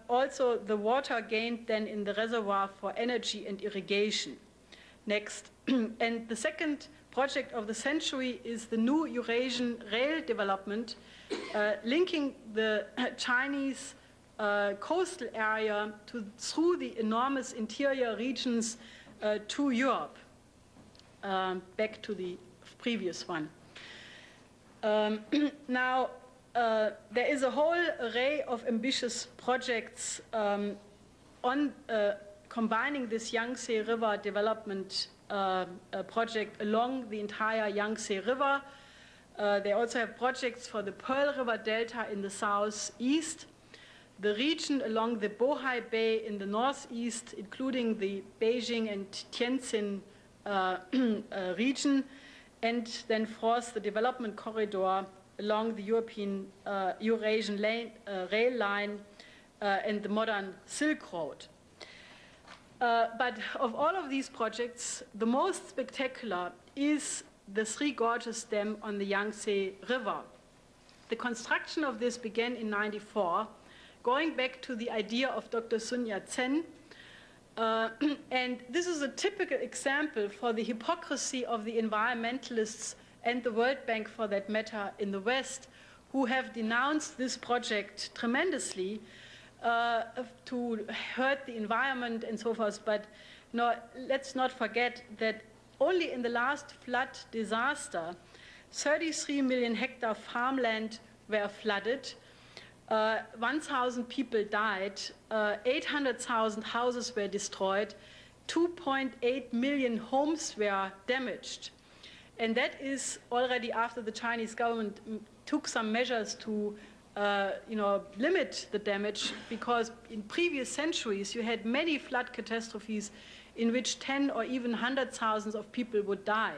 also the water gained then in the reservoir for energy and irrigation. Next. And the second project of the century is the new Eurasian rail development, linking the Chinese coastal area through the enormous interior regions to Europe, back to the previous one. Now, there is a whole array of ambitious projects on combining this Yangtze River development project along the entire Yangtze River. They also have projects for the Pearl River Delta in the southeast, the region along the Bohai Bay in the northeast, including the Beijing and Tianjin region, and then fourth, the development corridor along the Eurasian rail line and the modern Silk Road. But of all of these projects, the most spectacular is the Three Gorges Dam on the Yangtze River. The construction of this began in '94, going back to the idea of Dr. Sun Yat-sen. And this is a typical example for the hypocrisy of the environmentalists and the World Bank, for that matter, in the West, who have denounced this project tremendously to hurt the environment and so forth. But no, let's not forget that only in the last flood disaster, 33 million hectare farmland were flooded, 1,000 people died, 800,000 houses were destroyed, 2.8 million homes were damaged. And that is already after the Chinese government took some measures to limit the damage, because in previous centuries you had many flood catastrophes in which 10 or even 100,000 of people would die.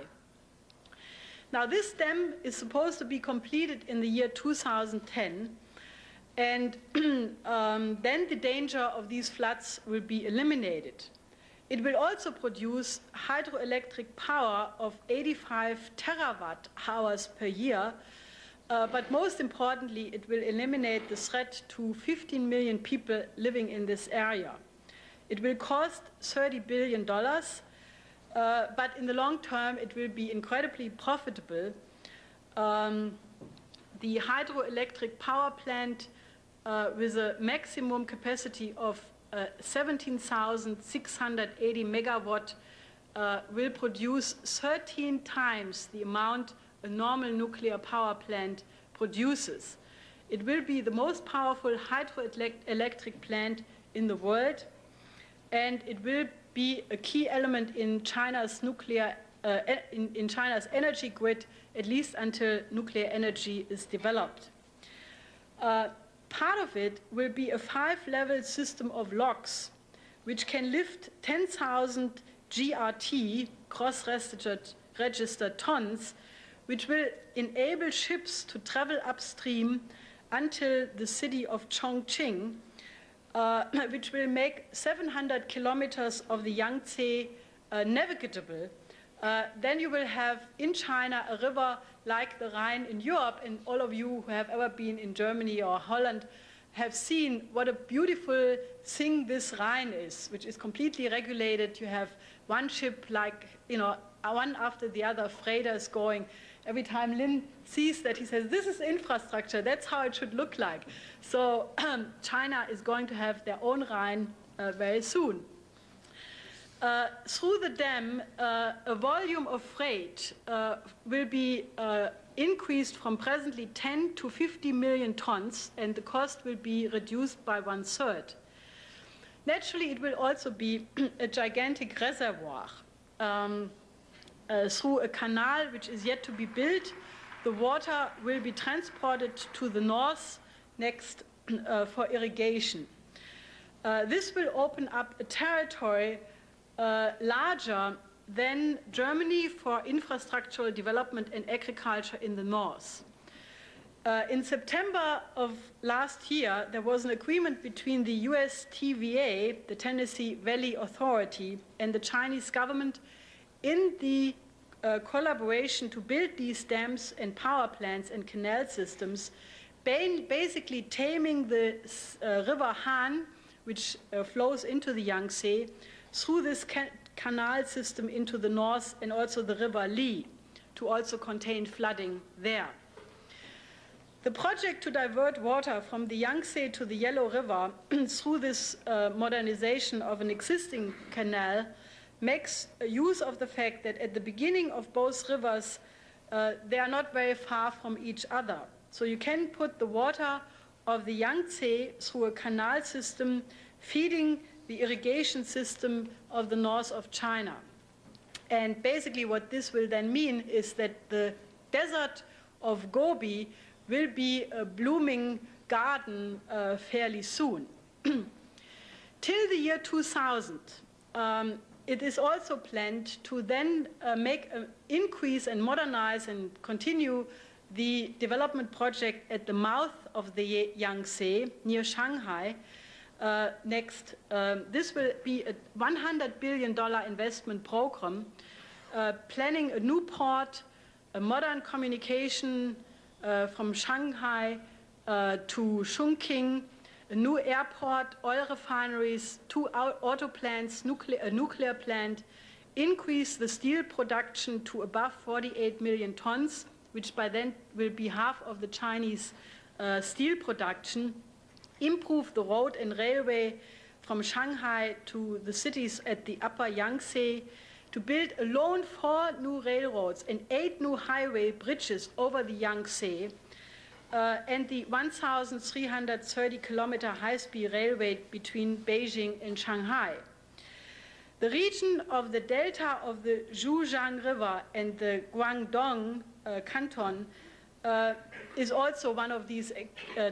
Now, this dam is supposed to be completed in the year 2010, and then the danger of these floods will be eliminated. It will also produce hydroelectric power of 85 terawatt hours per year, but most importantly, it will eliminate the threat to 15 million people living in this area. It will cost $30 billion, but in the long term, it will be incredibly profitable. The hydroelectric power plant with a maximum capacity of 17,680 megawatt will produce 13 times the amount a normal nuclear power plant produces. It will be the most powerful hydroelectric plant in the world, and it will be a key element in China's in China's energy grid, at least until nuclear energy is developed. Part of it will be a 5-level system of locks, which can lift 10,000 GRT, cross-registered tons, which will enable ships to travel upstream until the city of Chongqing, which will make 700 kilometers of the Yangtze navigable. Then you will have in China a river like the Rhine in Europe, and all of you who have ever been in Germany or Holland have seen what a beautiful thing this Rhine is, which is completely regulated. You have one ship, like, one after the other, freighters going. Every time Lin sees that, he says, this is infrastructure, that's how it should look like. So China is going to have their own Rhine very soon. Through the dam, a volume of freight will be increased from presently 10 to 50 million tons, and the cost will be reduced by 1/3. Naturally, it will also be a gigantic reservoir. Through a canal which is yet to be built, the water will be transported to the north next for irrigation. This will open up a territory larger than Germany for infrastructural development and agriculture in the north. In September of last year, there was an agreement between the US TVA, the Tennessee Valley Authority, and the Chinese government in the collaboration to build these dams and power plants and canal systems, basically taming the river Han, which flows into the Yangtze, through this canal system into the north, and also the river Li, to also contain flooding there. The project to divert water from the Yangtze to the Yellow River through this modernization of an existing canal makes use of the fact that at the beginning of both rivers, they are not very far from each other. So you can put the water of the Yangtze through a canal system feeding the irrigation system of the north of China. And basically what this will then mean is that the desert of Gobi will be a blooming garden fairly soon. Till the year 2000, it is also planned to then increase and modernize and continue the development project at the mouth of the Yangtze near Shanghai. This will be a $100 billion investment program, planning a new port, a modern communication from Shanghai to Chongqing, a new airport, oil refineries, 2 auto plants, a nuclear plant, increase the steel production to above 48 million tons, which by then will be half of the Chinese steel production, improve the road and railway from Shanghai to the cities at the upper Yangtze, to build alone 4 new railroads and 8 new highway bridges over the Yangtze, and the 1,330-kilometer high-speed railway between Beijing and Shanghai. The region of the delta of the Zhujiang River and the Guangdong canton is also one of these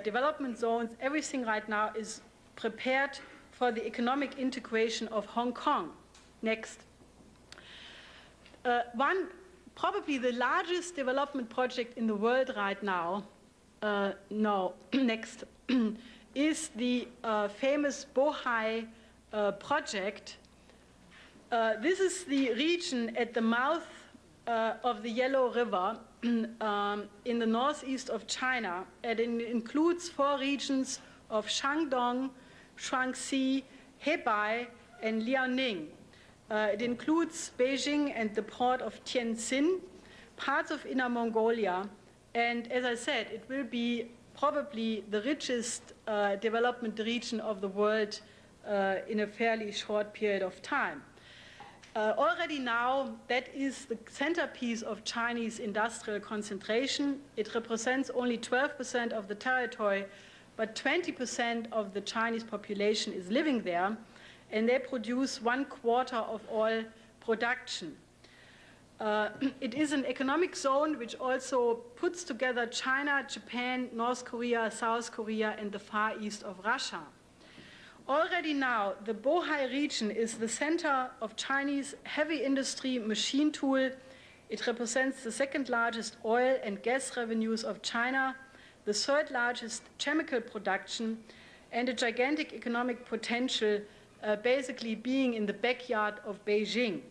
development zones. Everything right now is prepared for the economic integration of Hong Kong. Next. Probably the largest development project in the world right now, next, is the famous Bohai project. This is the region at the mouth of the Yellow River in the northeast of China, and it includes 4 regions of Shandong, Shuangxi, Hebei, and Liaoning. It includes Beijing and the port of Tianjin, parts of Inner Mongolia, and as I said, it will be probably the richest development region of the world in a fairly short period of time. Already now, that is the centerpiece of Chinese industrial concentration. It represents only 12% of the territory, but 20% of the Chinese population is living there, and they produce 1/4 of all production. It is an economic zone which also puts together China, Japan, North Korea, South Korea, and the far east of Russia. Already now, the Bohai region is the center of Chinese heavy industry machine tool. It represents the 2nd largest oil and gas revenues of China, the 3rd largest chemical production, and a gigantic economic potential, basically being in the backyard of Beijing.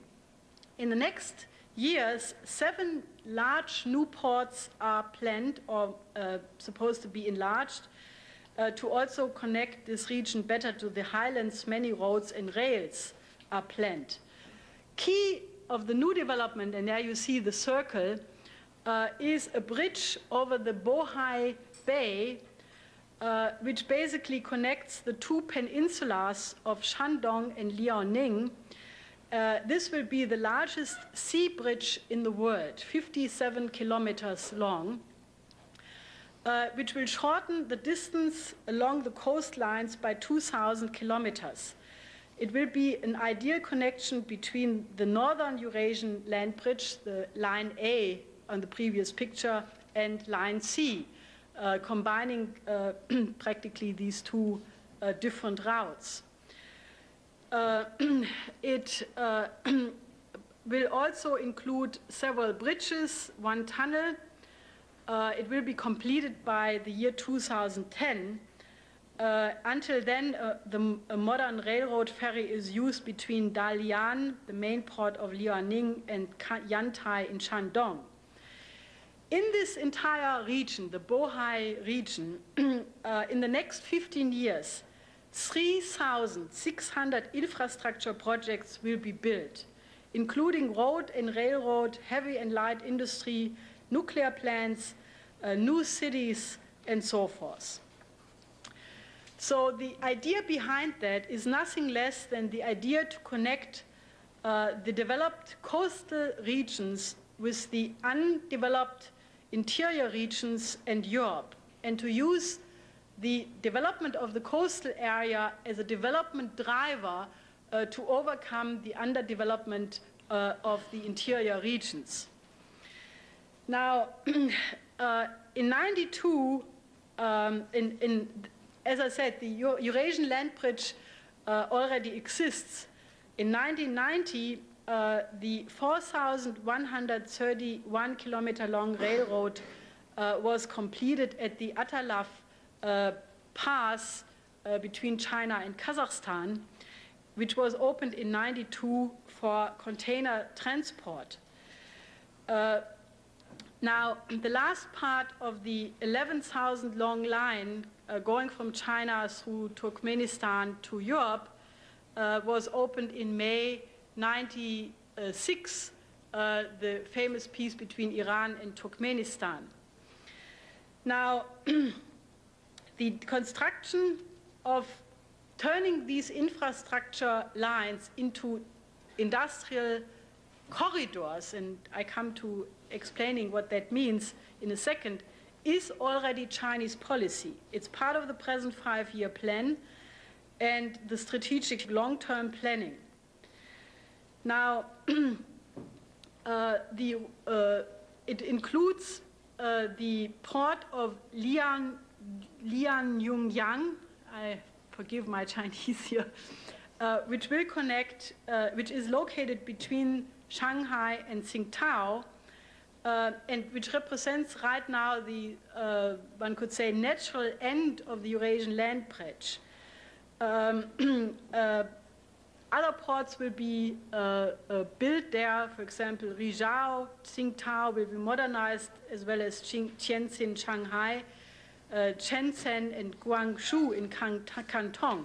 In the next years, 7 large new ports are planned or supposed to be enlarged to also connect this region better to the highlands. Many roads and rails are planned. Key of the new development, and there you see the circle, is a bridge over the Bohai Bay, which basically connects the 2 peninsulas of Shandong and Liaoning. This will be the largest sea bridge in the world, 57 kilometers long, which will shorten the distance along the coastlines by 2,000 kilometers. It will be an ideal connection between the northern Eurasian land bridge, the line A on the previous picture, and line C, combining practically these 2 different routes. It will also include several bridges, 1 tunnel. It will be completed by the year 2010. Until then, a modern railroad ferry is used between Dalian, the main port of Liaoning, and Yantai in Shandong. In this entire region, the Bohai region, in the next 15 years, 3,600 infrastructure projects will be built, including road and railroad, heavy and light industry, nuclear plants, new cities, and so forth. So the idea behind that is nothing less than the idea to connect the developed coastal regions with the undeveloped interior regions and Europe, and to use the development of the coastal area as a development driver to overcome the underdevelopment of the interior regions. Now, in '92, as I said, the Eurasian land bridge already exists. In 1990, the 4,131 kilometer long railroad was completed at the Atalaf pass between China and Kazakhstan, which was opened in '92 for container transport. Now, the last part of the 11,000 long line going from China through Turkmenistan to Europe was opened in May '96, the famous peace between Iran and Turkmenistan. Now, the construction of turning these infrastructure lines into industrial corridors, and I come to explaining what that means in a second, is already Chinese policy. It's part of the present 5-year plan and the strategic long-term planning. Now, it includes the port of Lianyungyang, I forgive my Chinese here, which will connect, which is located between Shanghai and Tsingtao, and which represents right now the, one could say, natural end of the Eurasian land bridge. Other ports will be built there. For example, Rizhao, Tsingtao will be modernized, as well as Tianjin, Shanghai, Shenzhen, and Guangzhou in Canton.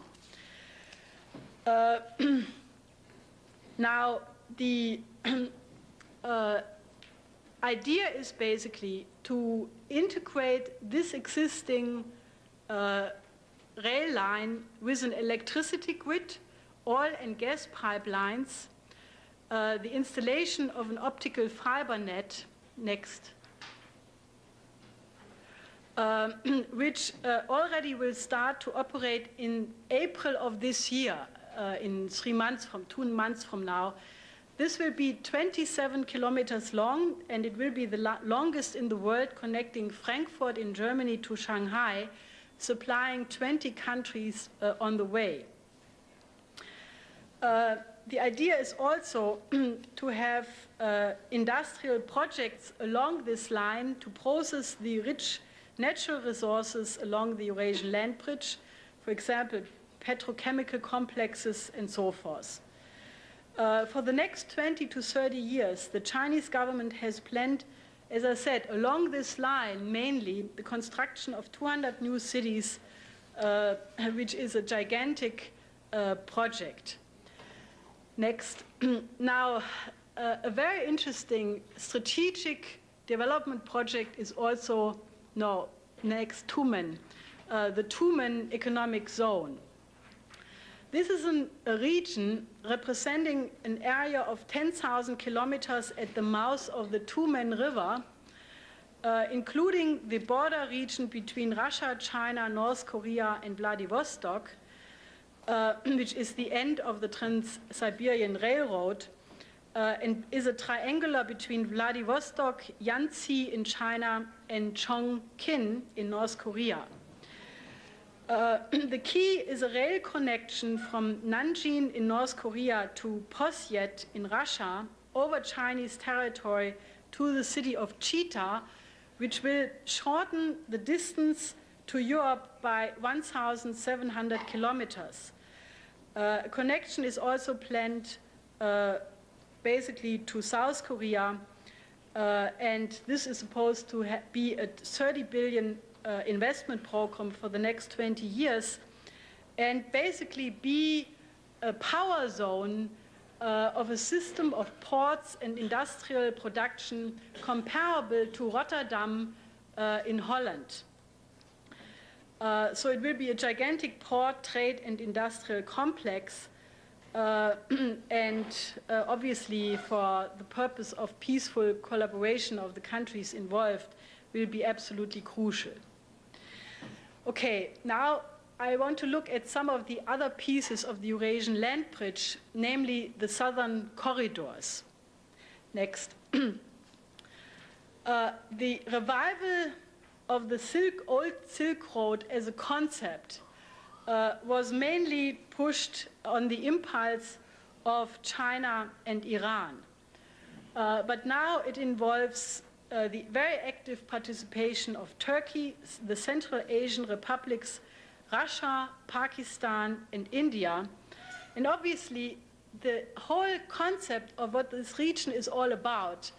Now, the idea is basically to integrate this existing rail line with an electricity grid, oil and gas pipelines, the installation of an optical fiber net, next, which already will start to operate in April of this year, in 2 months from now. This will be 27 kilometers long, and it will be the longest in the world, connecting Frankfurt in Germany to Shanghai, supplying 20 countries on the way. The idea is also to have industrial projects along this line to process the rich natural resources along the Eurasian land bridge, for example, petrochemical complexes and so forth. For the next 20 to 30 years, the Chinese government has planned, as I said, along this line, mainly the construction of 200 new cities, which is a gigantic project. Next. Now, a very interesting strategic development project is also, next, Tumen, the Tumen Economic Zone. This is a region representing an area of 10,000 kilometers at the mouth of the Tumen River, including the border region between Russia, China, North Korea, and Vladivostok, which is the end of the Trans-Siberian Railroad, and is a triangular between Vladivostok, Yanzi in China, and Chongqing in North Korea. The key is a rail connection from Nanjing in North Korea to Posyet in Russia over Chinese territory to the city of Chita, which will shorten the distance to Europe by 1,700 kilometers. A connection is also planned basically to South Korea, and this is supposed to be a 30 billion investment program for the next 20 years, and basically be a power zone of a system of ports and industrial production comparable to Rotterdam in Holland. So it will be a gigantic port, trade, and industrial complex, and obviously for the purpose of peaceful collaboration of the countries involved will be absolutely crucial. Okay, now I want to look at some of the other pieces of the Eurasian land bridge, namely the southern corridors. Next. The revival of the old Silk Road as a concept was mainly pushed on the impulse of China and Iran. But now it involves the very active participation of Turkey, the Central Asian republics, Russia, Pakistan, and India. And obviously, the whole concept of what this region is all about,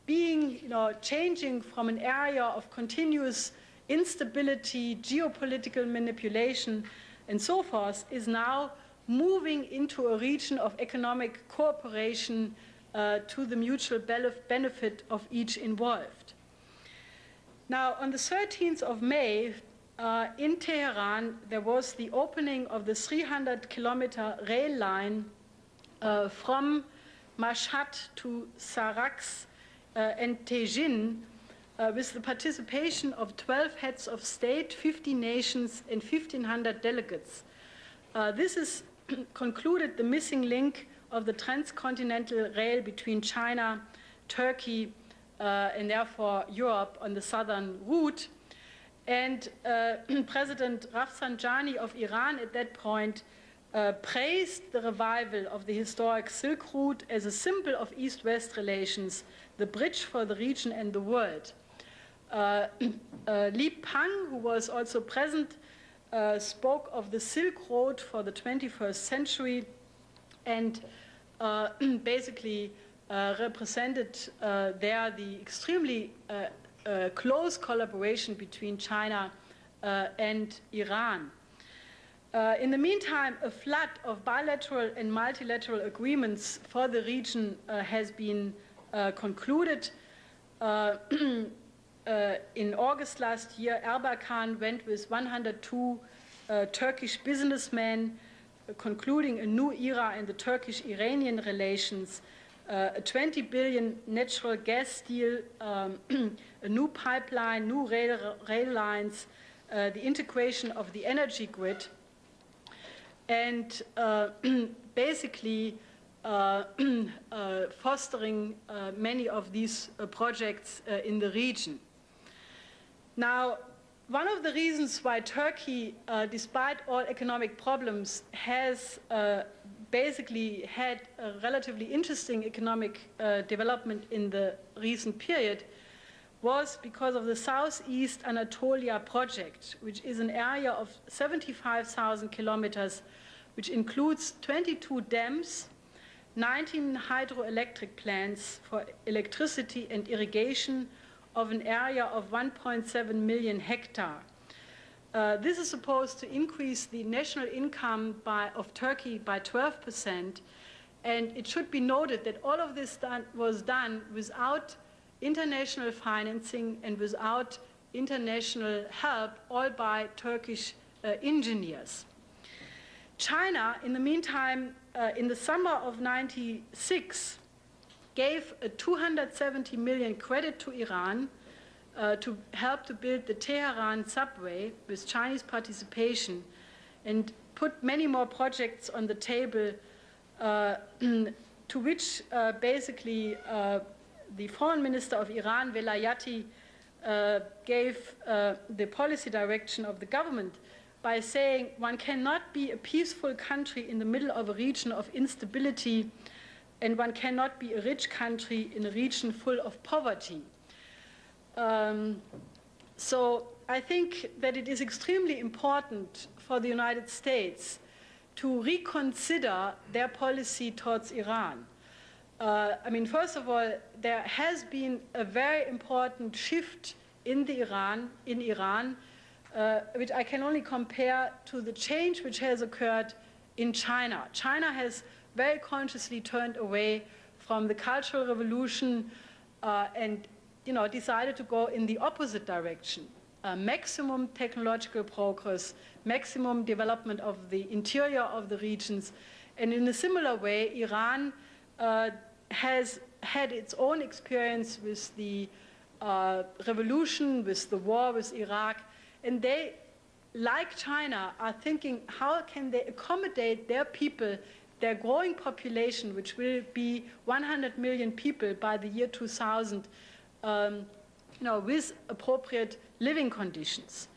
being, changing from an area of continuous instability, geopolitical manipulation, and so forth, is now moving into a region of economic cooperation to the mutual benefit of each involved. Now, on the 13th of May, in Tehran, there was the opening of the 300-kilometer rail line from Mashhad to Sarax and Tejin, with the participation of 12 heads of state, 50 nations, and 1,500 delegates. This is concluded the missing link of the transcontinental rail between China, Turkey, and therefore Europe on the southern route. And President Rafsanjani of Iran at that point praised the revival of the historic Silk Route as a symbol of East-West relations, the bridge for the region and the world. Li Peng, who was also present, spoke of the Silk Road for the 21st century and basically represented there the extremely close collaboration between China and Iran. In the meantime, a flood of bilateral and multilateral agreements for the region has been concluded. In August last year, Erbakan went with 102 Turkish businessmen, concluding a new era in the Turkish-Iranian relations, a 20 billion natural gas deal, a new pipeline, new rail lines, the integration of the energy grid, and basically fostering many of these projects in the region. Now, one of the reasons why Turkey, despite all economic problems, has basically had a relatively interesting economic development in the recent period was because of the Southeast Anatolia project, which is an area of 75,000 kilometers, which includes 22 dams, 19 hydroelectric plants for electricity and irrigation of an area of 1.7 million hectares. This is supposed to increase the national income of Turkey by 12%, and it should be noted that all of this was done without international financing and without international help, all by Turkish engineers. China, in the meantime, in the summer of '96, gave a 270 million credit to Iran to help to build the Tehran subway with Chinese participation, and put many more projects on the table, to which basically the foreign minister of Iran, Velayati, gave the policy direction of the government by saying one cannot be a peaceful country in the middle of a region of instability, and one cannot be a rich country in a region full of poverty. So I think that it is extremely important for the United States to reconsider their policy towards Iran. I mean, first of all, there has been a very important shift in Iran, which I can only compare to the change which has occurred in China. China has very consciously turned away from the Cultural Revolution and decided to go in the opposite direction. Maximum technological progress, maximum development of the interior of the regions. And in a similar way, Iran has had its own experience with the revolution, with the war with Iraq, and they, like China, are thinking, how can they accommodate their people, their growing population, which will be 100 million people by the year 2000, with appropriate living conditions.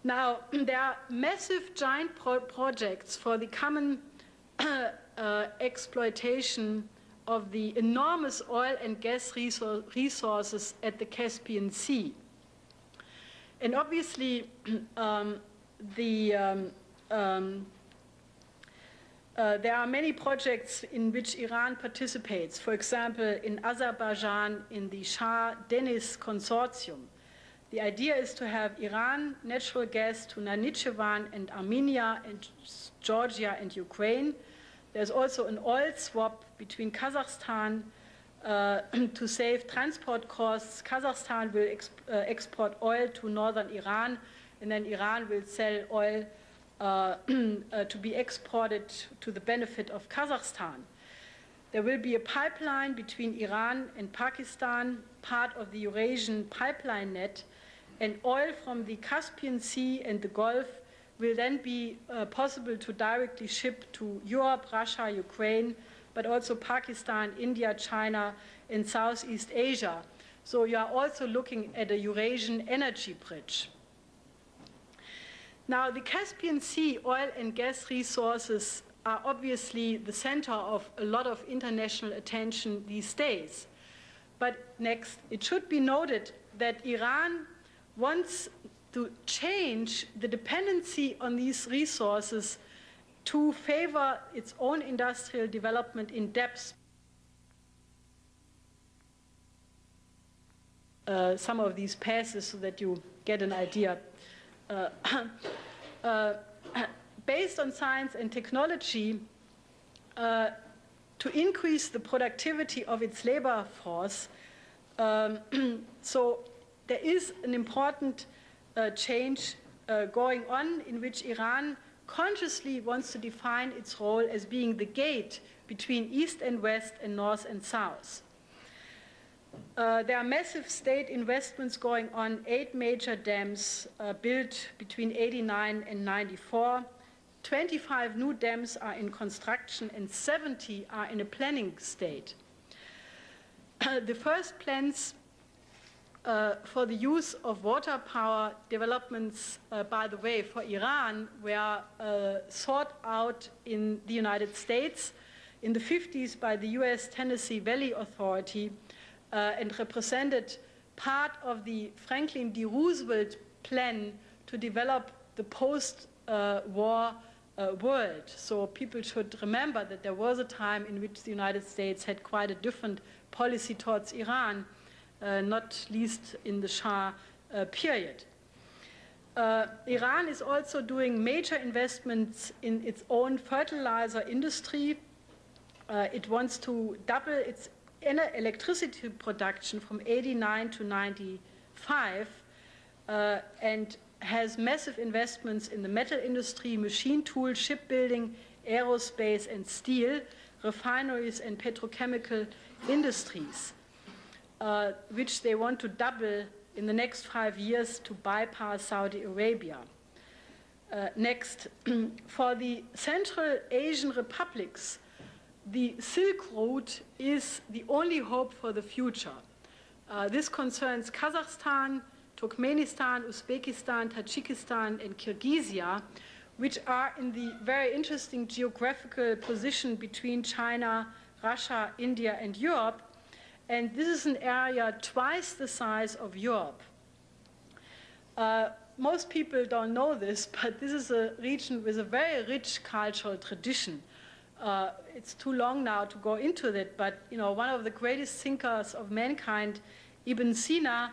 Now, there are massive giant projects for the common exploitation of the enormous oil and gas resources at the Caspian Sea. And obviously, there are many projects in which Iran participates. For example, in Azerbaijan, in the Shah Deniz Consortium. The idea is to have Iran natural gas to Nakhchivan and Armenia and Georgia and Ukraine. There's also an oil swap between Kazakhstan to save transport costs. Kazakhstan will export oil to northern Iran, and then Iran will sell oil to be exported to the benefit of Kazakhstan. There will be a pipeline between Iran and Pakistan, part of the Eurasian pipeline net, and oil from the Caspian Sea and the Gulf will then be possible to directly ship to Europe, Russia, Ukraine, but also Pakistan, India, China, and Southeast Asia. So you are also looking at a Eurasian energy bridge. Now, the Caspian Sea oil and gas resources are obviously the center of a lot of international attention these days. But next, it should be noted that Iran wants to change the dependency on these resources to favor its own industrial development in depth. Some of these passes so that you get an idea. Based on science and technology, to increase the productivity of its labor force. So there is an important change going on in which Iran consciously wants to define its role as being the gate between East and West and North and South. There are massive state investments going on, 8 major dams built between 89 and 94. 25 new dams are in construction and 70 are in a planning state. The first plans for the use of water power developments, by the way, for Iran were sought out in the United States in the 50s by the US Tennessee Valley Authority and represented part of the Franklin D. Roosevelt plan to develop the post-war world. So people should remember that there was a time in which the United States had quite a different policy towards Iran, not least in the Shah period. Iran is also doing major investments in its own fertilizer industry. It wants to double its electricity production from 89 to 95 and has massive investments in the metal industry, machine tool, shipbuilding, aerospace and steel, refineries and petrochemical industries, which they want to double in the next 5 years to bypass Saudi Arabia. Next, for the Central Asian republics, the Silk Route is the only hope for the future. This concerns Kazakhstan, Turkmenistan, Uzbekistan, Tajikistan, and Kyrgyzia, which are in the very interesting geographical position between China, Russia, India, and Europe. And this is an area twice the size of Europe. Most people don't know this, but this is a region with a very rich cultural tradition. It's too long now to go into that, but one of the greatest thinkers of mankind, Ibn Sina,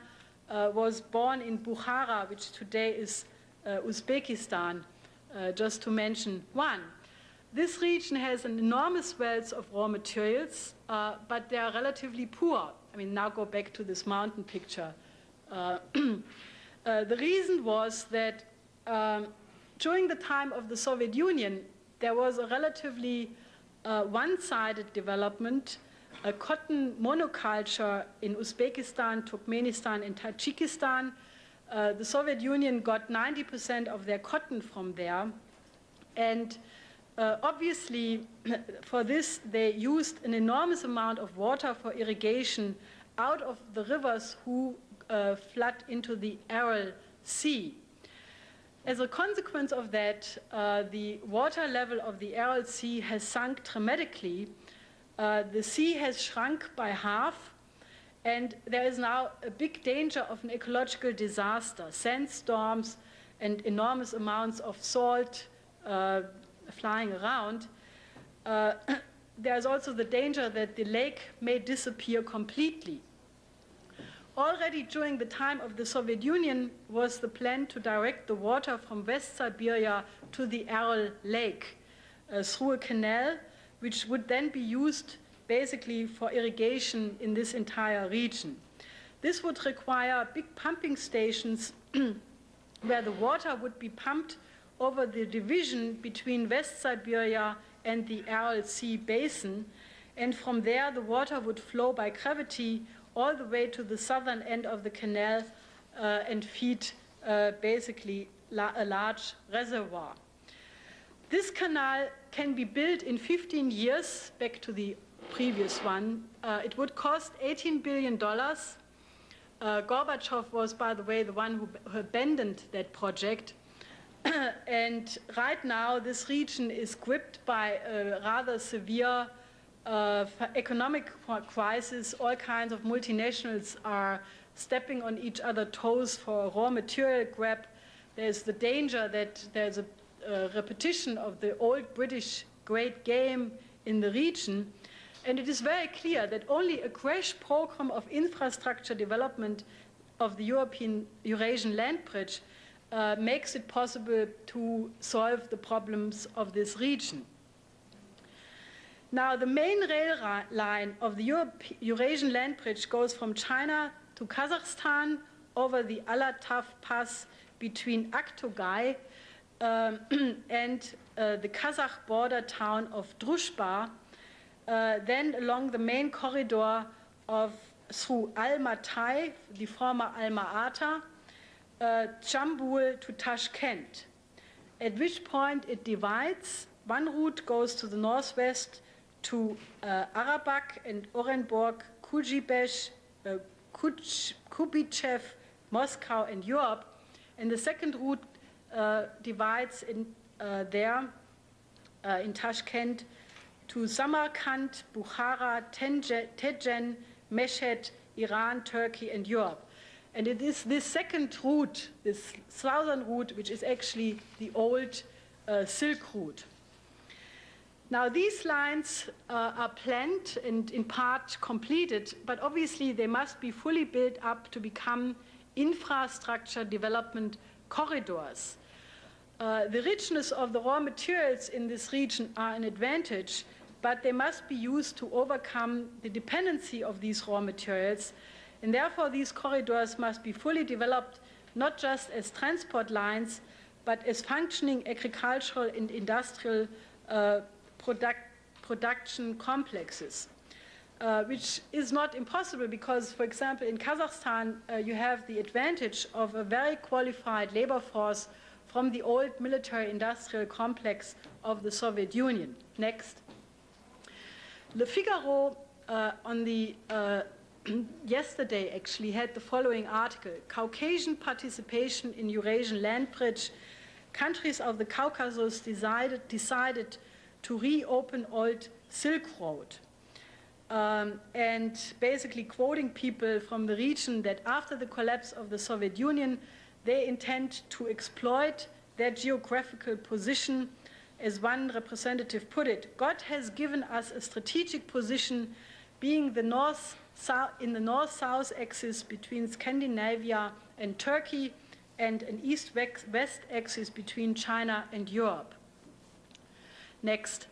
was born in Bukhara, which today is Uzbekistan, just to mention one. This region has an enormous wealth of raw materials, but they are relatively poor. I mean, now go back to this mountain picture. The reason was that during the time of the Soviet Union, there was a relatively one-sided development, a cotton monoculture in Uzbekistan, Turkmenistan, and Tajikistan. The Soviet Union got 90% of their cotton from there. And obviously, for this, they used an enormous amount of water for irrigation out of the rivers who flood into the Aral Sea. As a consequence of that, the water level of the Aral Sea has sunk dramatically. The sea has shrunk by half, and there is now a big danger of an ecological disaster, sandstorms and enormous amounts of salt flying around. There is also the danger that the lake may disappear completely. Already during the time of the Soviet Union was the plan to direct the water from West Siberia to the Aral Lake through a canal, which would then be used basically for irrigation in this entire region. This would require big pumping stations where the water would be pumped over the division between West Siberia and the Aral Sea basin, and from there the water would flow by gravity all the way to the southern end of the canal and feed basically a large reservoir. This canal can be built in 15 years, back to the previous one. It would cost $18 billion, Gorbachev was, by the way, the one who abandoned that project. And right now, this region is gripped by a rather severe economic crisis. All kinds of multinationals are stepping on each other's toes for a raw material grab. There's the danger that there's a repetition of the old British great game in the region. And it is very clear that only a crash program of infrastructure development of the Eurasian land bridge makes it possible to solve the problems of this region. Now, the main rail line of the Eurasian land bridge goes from China to Kazakhstan over the Alataf Pass between Aktogay and the Kazakh border town of Družba, then along the main corridor through Almaty, the former Alma-Ata, Jambul to Tashkent, at which point it divides. One route goes to the northwest to Arabakh and Orenburg, Kubichev, Moscow, and Europe. And the second route divides in Tashkent to Samarkand, Bukhara, Tejen, Meshhed, Iran, Turkey, and Europe. And it is this second route, this southern route, which is actually the old Silk Route. Now, these lines are planned and in part completed, but obviously they must be fully built up to become infrastructure development corridors. The richness of the raw materials in this region are an advantage, but they must be used to overcome the dependency of these raw materials. And therefore, these corridors must be fully developed, not just as transport lines, but as functioning agricultural and industrial production complexes, which is not impossible because, for example, in Kazakhstan, you have the advantage of a very qualified labor force from the old military-industrial complex of the Soviet Union. Next. Le Figaro on the yesterday actually had the following article: Caucasian participation in Eurasian land bridge. Countries of the Caucasus decided to reopen old Silk Road. And basically quoting people from the region that after the collapse of the Soviet Union, they intend to exploit their geographical position. As one representative put it, God has given us a strategic position being in the north-south axis between Scandinavia and Turkey and an east-west axis between China and Europe. Next.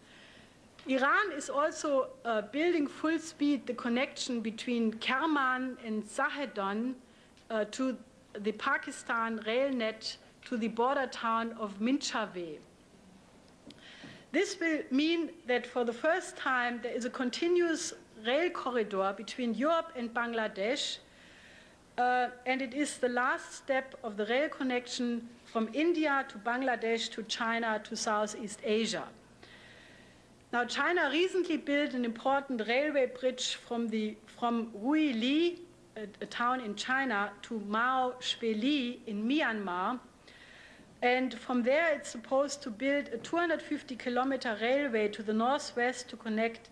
Iran is also building full speed the connection between Kerman and Zahedon to the Pakistan rail net to the border town of Minchave. This will mean that for the first time there is a continuous rail corridor between Europe and Bangladesh, and it is the last step of the rail connection from India to Bangladesh to China to Southeast Asia. Now, China recently built an important railway bridge from Ruili, a town in China, to Mao Shpeli in Myanmar. And from there, it's supposed to build a 250-kilometer railway to the northwest to connect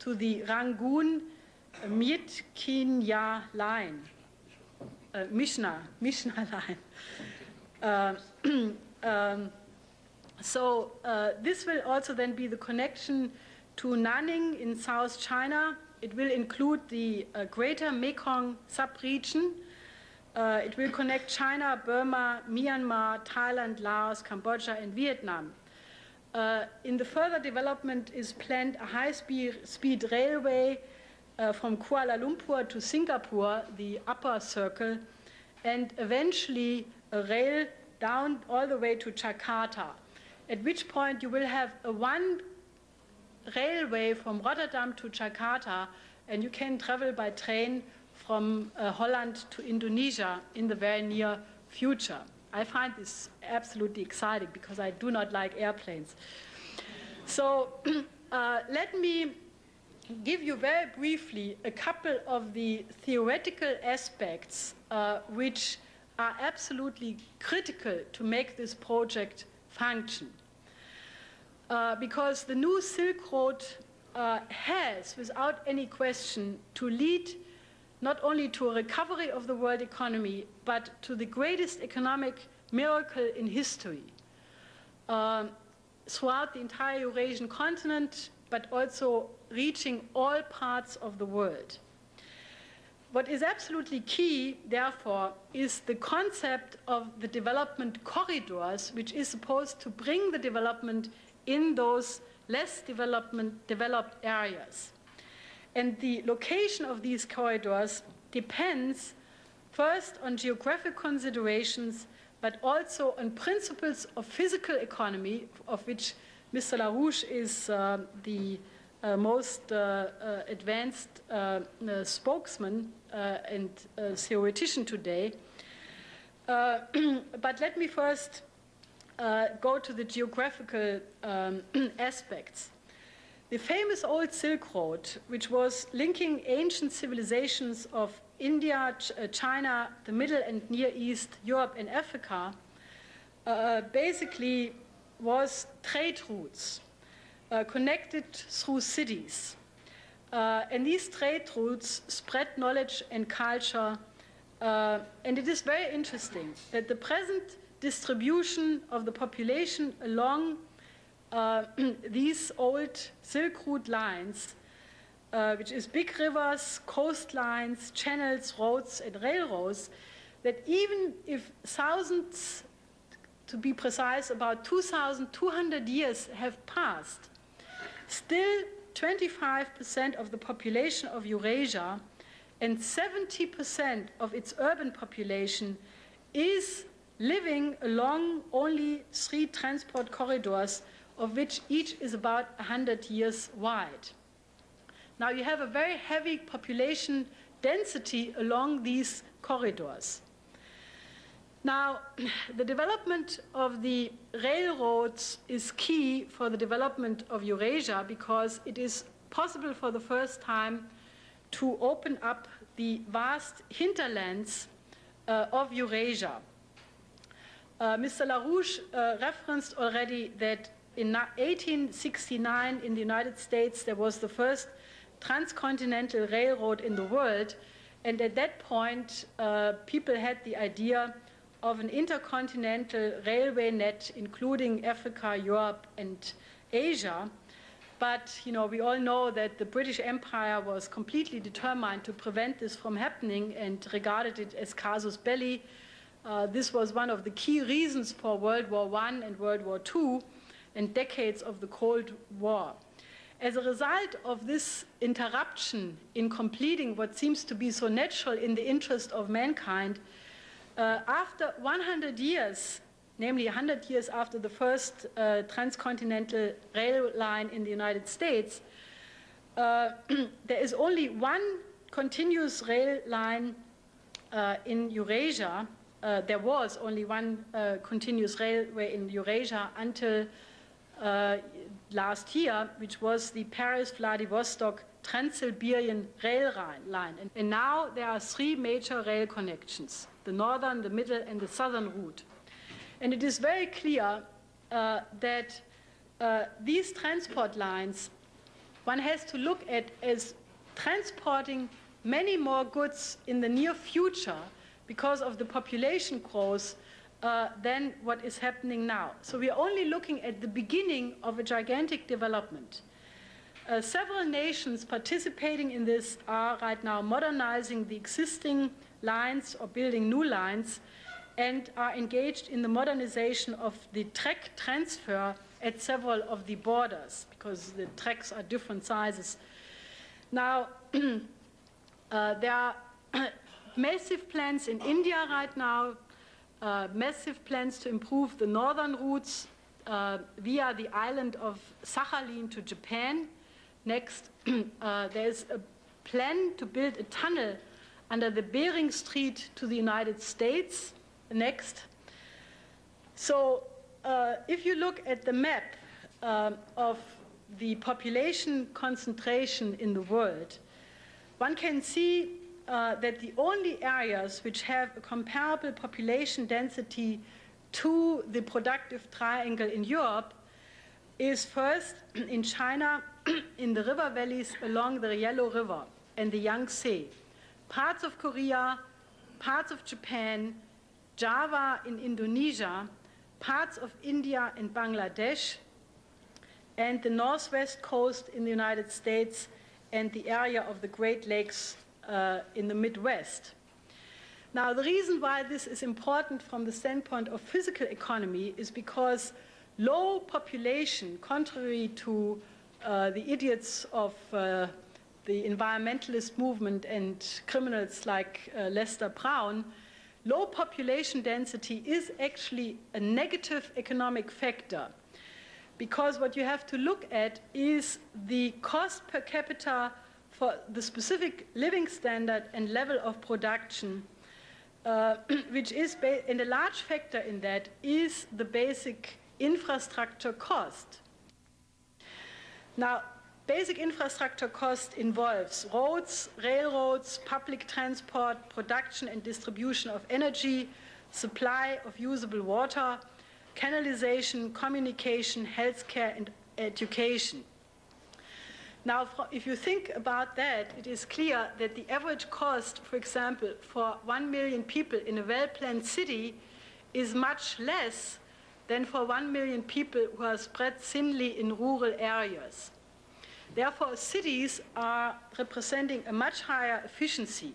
to the Rangoon-Myitkyina line, Mishna line. So this will also then be the connection to Nanning in South China. It will include the greater Mekong sub-region. It will connect China, Burma, Myanmar, Thailand, Laos, Cambodia, and Vietnam. In the further development is planned a high-speed railway from Kuala Lumpur to Singapore, the upper circle, and eventually a rail down all the way to Jakarta, at which point you will have one railway from Rotterdam to Jakarta, and you can travel by train from Holland to Indonesia in the very near future. I find this absolutely exciting because I do not like airplanes. So let me give you very briefly a couple of the theoretical aspects which are absolutely critical to make this project function. Because the new Silk Road has, without any question, to lead not only to a recovery of the world economy, but to the greatest economic miracle in history throughout the entire Eurasian continent, but also reaching all parts of the world. What is absolutely key, therefore, is the concept of the development corridors, which is supposed to bring the development in those less developed areas. And the location of these corridors depends first on geographic considerations, but also on principles of physical economy, of which Mr. Larouche is the most advanced spokesman and theoretician today. But let me first go to the geographical aspects. The famous old Silk Road, which was linking ancient civilizations of India, China, the Middle and Near East, Europe and Africa, basically was trade routes connected through cities. And these trade routes spread knowledge and culture. And it is very interesting that the present distribution of the population along these old Silk Route lines, which is big rivers, coastlines, channels, roads, and railroads, that even if thousands, to be precise, about 2,200 years have passed, still 25% of the population of Eurasia and 70% of its urban population is living along only 3 transport corridors, of which each is about 100 years wide. Now you have a very heavy population density along these corridors. Now, the development of the railroads is key for the development of Eurasia because it is possible for the first time to open up the vast hinterlands of Eurasia. Mr. Larouche referenced already that in 1869 in the United States there was the first transcontinental railroad in the world, and at that point people had the idea of an intercontinental railway net including Africa, Europe and Asia. But we all know that the British Empire was completely determined to prevent this from happening and regarded it as casus belli. This was one of the key reasons for World War I and World War II and decades of the Cold War. As a result of this interruption in completing what seems to be so natural in the interest of mankind, after 100 years, namely 100 years after the first transcontinental rail line in the United States, there is only one continuous rail line in Eurasia. There was only one continuous railway in Eurasia until last year, which was the Paris-Vladivostok Trans-Siberian rail line. And now there are 3 major rail connections, the northern, the middle, and the southern route. And it is very clear that these transport lines, one has to look at as transporting many more goods in the near future because of the population growth than what is happening now. So we are only looking at the beginning of a gigantic development. Several nations participating in this are right now modernizing the existing lines or building new lines and are engaged in the modernization of the track transfer at several of the borders because the tracks are different sizes. Now, there are massive plans in India right now, massive plans to improve the northern routes via the island of Sakhalin to Japan. Next, there is a plan to build a tunnel under the Bering Strait to the United States. Next. So if you look at the map of the population concentration in the world, one can see that the only areas which have a comparable population density to the productive triangle in Europe is first in China, in the river valleys along the Yellow River and the Yangtze, parts of Korea, parts of Japan, Java in Indonesia, parts of India and Bangladesh, and the northwest coast in the United States and the area of the Great Lakes in the Midwest. Now, the reason why this is important from the standpoint of physical economy is because low population, contrary to the idiots of the environmentalist movement and criminals like Lester Brown, low population density is actually a negative economic factor, because what you have to look at is the cost per capita for the specific living standard and level of production, which is, and a large factor in that is the basic infrastructure cost. Now, basic infrastructure cost involves roads, railroads, public transport, production and distribution of energy, supply of usable water, canalization, communication, healthcare, and education. Now, if you think about that, it is clear that the average cost, for example, for 1 million people in a well-planned city is much less than for 1 million people who are spread thinly in rural areas. Therefore, cities are representing a much higher efficiency,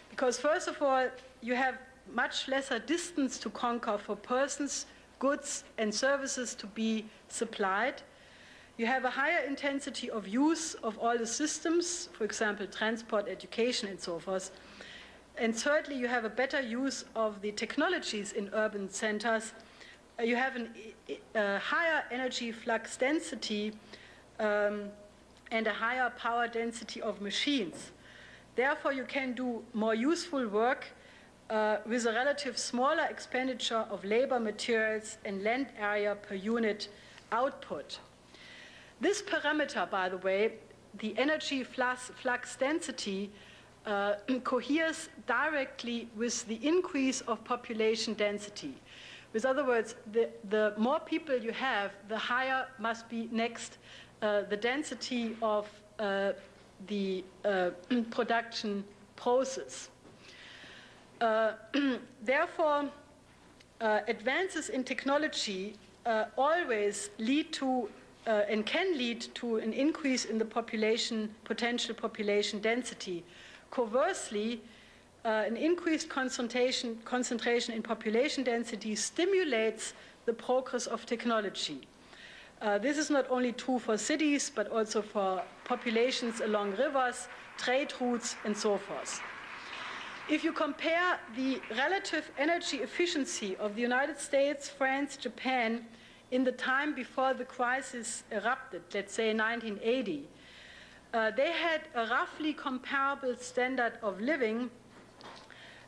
because first of all, you have much lesser distance to conquer for persons, goods, and services to be supplied. You have a higher intensity of use of all the systems, for example, transport, education, and so forth. And thirdly, you have a better use of the technologies in urban centers. You have a higher energy flux density and a higher power density of machines. Therefore, you can do more useful work with a relative smaller expenditure of labor, materials, and land area per unit output. This parameter, by the way, the energy flux density, coheres directly with the increase of population density. With other words, the more people you have, the higher must be next the density of the production process. Therefore, advances in technology always lead to and can lead to an increase in the potential population density. Conversely, an increased concentration in population density stimulates the progress of technology. This is not only true for cities, but also for populations along rivers, trade routes, and so forth. If you compare the relative energy efficiency of the United States, France, Japan, in the time before the crisis erupted, let's say 1980, they had a roughly comparable standard of living,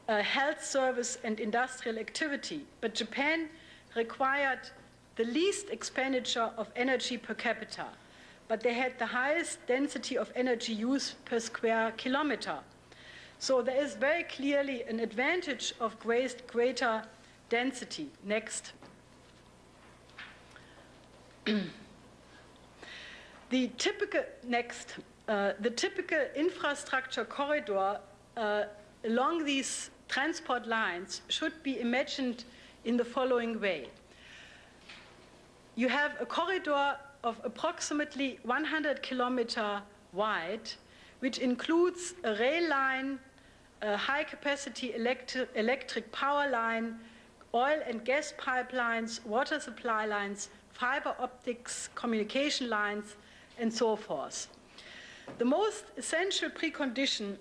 health service, and industrial activity. But Japan required the least expenditure of energy per capita, but they had the highest density of energy use per square kilometer. So there is very clearly an advantage of greater density. Next. The typical infrastructure corridor along these transport lines should be imagined in the following way. You have a corridor of approximately 100 kilometers wide, which includes a rail line, a high-capacity electric power line, oil and gas pipelines, water supply lines, fiber optics, communication lines, and so forth. The most essential precondition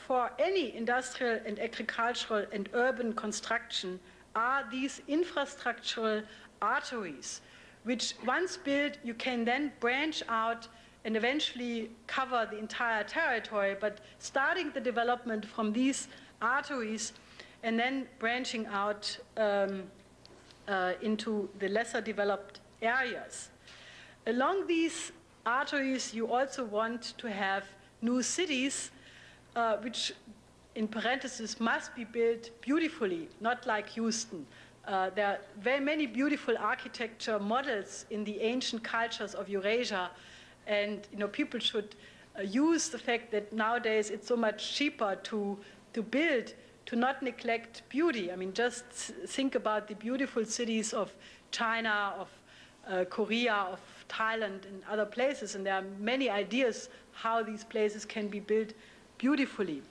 for any industrial and agricultural and urban construction are these infrastructural arteries, which once built, you can then branch out and eventually cover the entire territory, but starting the development from these arteries and then branching out into the lesser developed areas. Along these arteries, you also want to have new cities, which, in parentheses, must be built beautifully, not like Houston. There are very many beautiful architecture models in the ancient cultures of Eurasia, and people should use the fact that nowadays it's so much cheaper to build, to not neglect beauty. I mean, just think about the beautiful cities of China, of Korea, of Thailand, and other places, and there are many ideas how these places can be built beautifully.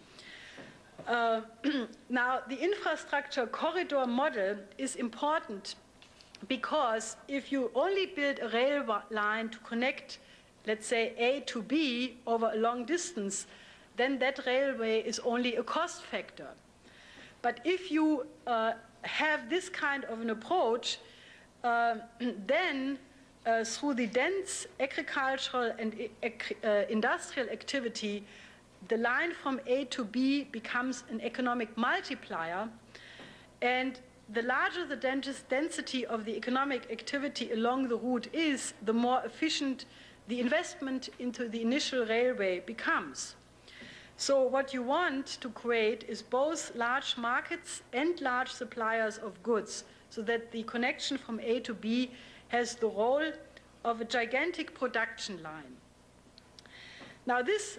Now, the infrastructure corridor model is important because if you only build a rail line to connect, let's say, A to B over a long distance, then that railway is only a cost factor. But if you have this kind of an approach, then through the dense agricultural and industrial activity, the line from A to B becomes an economic multiplier, and the larger the density of the economic activity along the route is, the more efficient the investment into the initial railway becomes. So what you want to create is both large markets and large suppliers of goods, so that the connection from A to B has the role of a gigantic production line. Now, this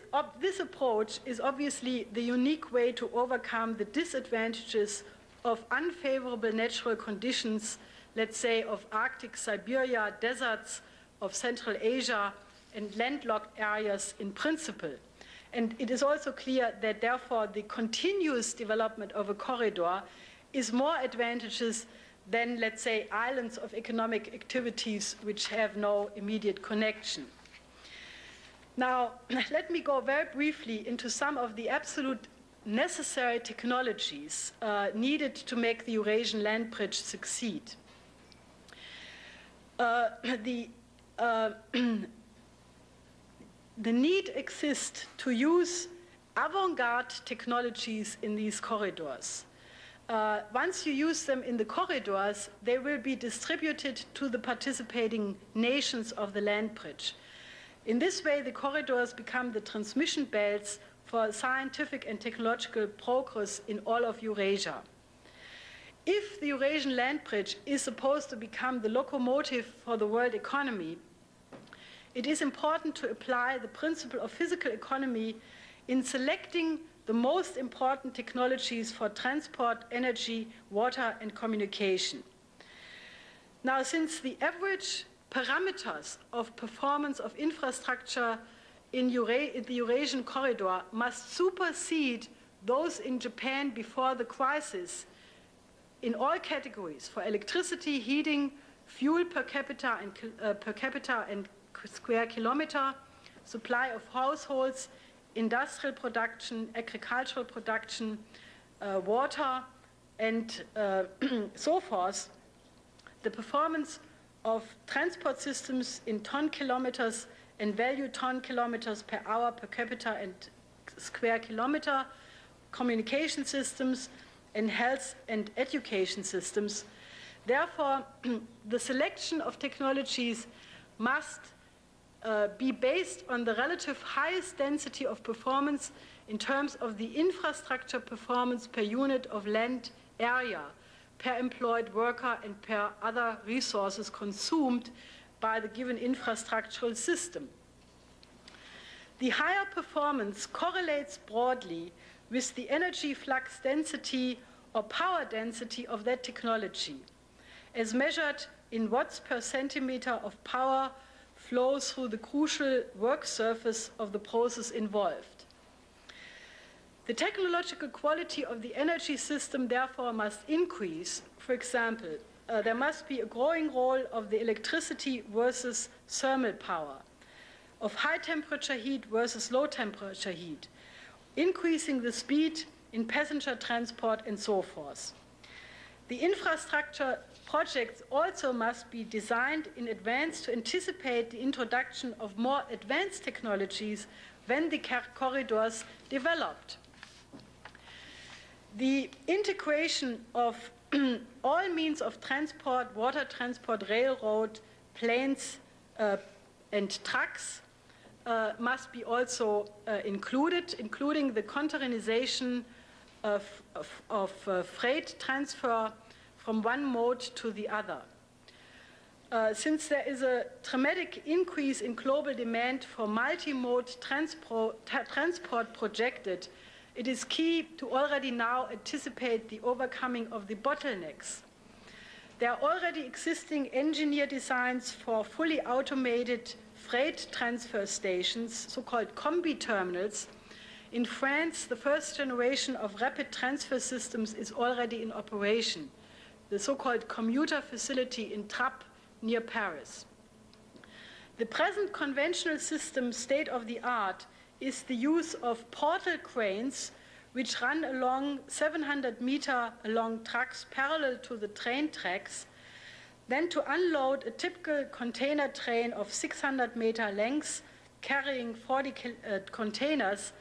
approach is obviously the unique way to overcome the disadvantages of unfavorable natural conditions, let's say of Arctic Siberia, deserts of Central Asia, and landlocked areas in principle. And it is also clear that, therefore, the continuous development of a corridor is more advantageous than, let's say, islands of economic activities which have no immediate connection. Now, let me go very briefly into some of the absolute necessary technologies needed to make the Eurasian land bridge succeed. The need exists to use avant-garde technologies in these corridors. Once you use them in the corridors, they will be distributed to the participating nations of the land bridge. In this way, the corridors become the transmission belts for scientific and technological progress in all of Eurasia. If the Eurasian land bridge is supposed to become the locomotive for the world economy, it is important to apply the principle of physical economy in selecting the most important technologies for transport, energy, water, and communication. Now, since the average parameters of performance of infrastructure in the Eurasian corridor must supersede those in Japan before the crisis in all categories, for electricity, heating, fuel per capita and square kilometer, supply of households, industrial production, agricultural production, water, and so forth. The performance of transport systems in ton kilometers and value ton kilometers per hour per capita and square kilometer, communication systems, and health and education systems. Therefore, the selection of technologies must be based on the relative highest density of performance in terms of the infrastructure performance per unit of land area, per employed worker, and per other resources consumed by the given infrastructural system. The higher performance correlates broadly with the energy flux density or power density of that technology, as measured in watts per centimeter of power flows through the crucial work surface of the process involved. The technological quality of the energy system, therefore, must increase. For example, there must be a growing role of the electricity versus thermal power, of high temperature heat versus low temperature heat, increasing the speed in passenger transport, and so forth. The infrastructure projects also must be designed in advance to anticipate the introduction of more advanced technologies when the corridors developed. The integration of all means of transport, water transport, railroad, planes, and trucks must be also included, including the containerization of freight transfer from one mode to the other. Since there is a dramatic increase in global demand for multi-mode transport projected, it is key to already now anticipate the overcoming of the bottlenecks. There are already existing engineer designs for fully automated freight transfer stations, so-called combi terminals. In France, the first generation of rapid transfer systems is already in operation, the so-called commuter facility in Trappes near Paris. The present conventional system, state-of-the-art, is the use of portal cranes which run along 700-meter-long tracks parallel to the train tracks, then to unload a typical container train of 600-meter length carrying 40 containers.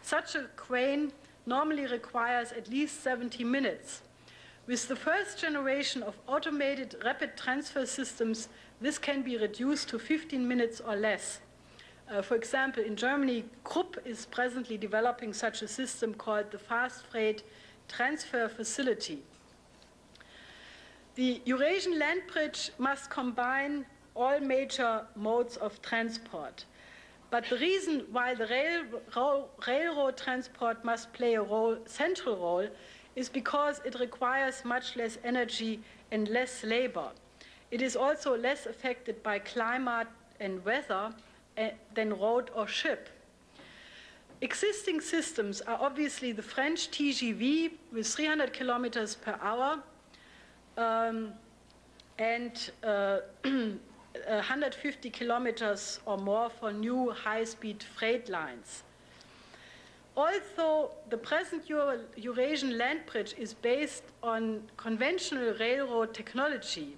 Such a crane normally requires at least 70 minutes. With the first generation of automated rapid transfer systems, this can be reduced to 15 minutes or less. For example, in Germany, Krupp is presently developing such a system called the Fast Freight Transfer Facility. The Eurasian land bridge must combine all major modes of transport. But the reason why the railroad transport must play a central role is because it requires much less energy and less labor. It is also less affected by climate and weather than road or ship. Existing systems are obviously the French TGV with 300 kilometers per hour and 150 kilometers or more for new high-speed freight lines. Although the present Eurasian land bridge is based on conventional railroad technology,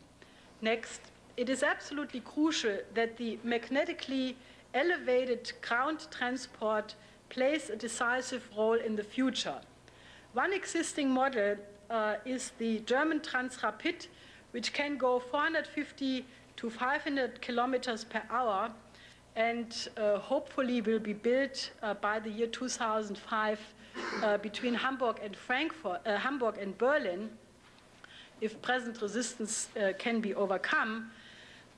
next, it is absolutely crucial that the magnetically elevated ground transport plays a decisive role in the future. One existing model is the German Transrapid, which can go 450 to 500 kilometers per hour and hopefully will be built by the year 2005 between Hamburg and Berlin, if present resistance can be overcome,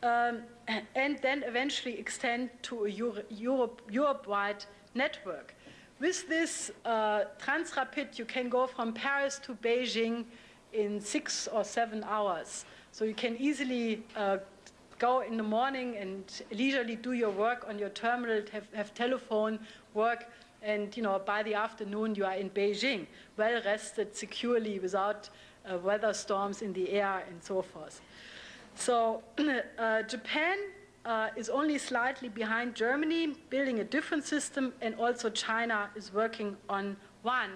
and then eventually extend to a Europe-wide network. With this Transrapid, you can go from Paris to Beijing in 6 or 7 hours. So you can easily go in the morning and leisurely do your work on your terminal, have telephone work, and by the afternoon you are in Beijing, well rested, securely, without weather storms in the air and so forth. So Japan is only slightly behind Germany, building a different system, and also China is working on one.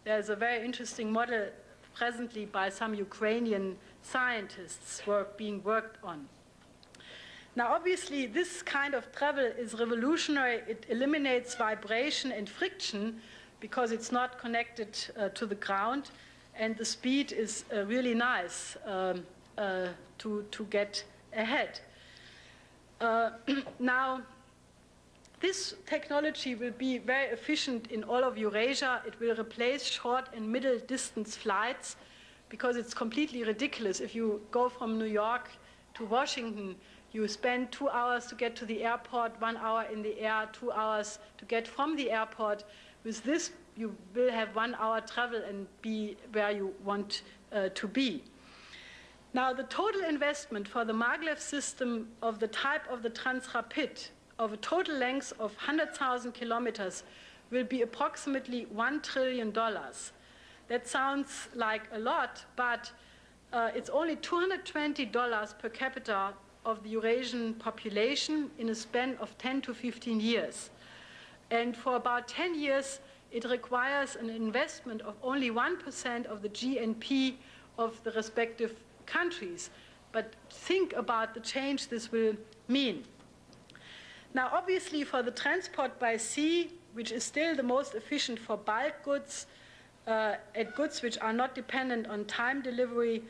There's a very interesting model presently by some Ukrainian scientists being worked on. Now, obviously, this kind of travel is revolutionary. It eliminates vibration and friction because it's not connected to the ground, and the speed is really nice to get ahead. Now, this technology will be very efficient in all of Eurasia. It will replace short and middle distance flights because it's completely ridiculous. If you go from New York to Washington, you spend 2 hours to get to the airport, 1 hour in the air, 2 hours to get from the airport. With this, you will have 1 hour travel and be where you want to be. Now, the total investment for the maglev system of the type of the Transrapid of a total length of 100,000 kilometers will be approximately $1 trillion. That sounds like a lot, but it's only $220 per capita of the Eurasian population in a span of 10 to 15 years. And for about 10 years, it requires an investment of only 1% of the GNP of the respective countries. But think about the change this will mean. Now, obviously, for the transport by sea, which is still the most efficient for bulk goods, and goods which are not dependent on time delivery,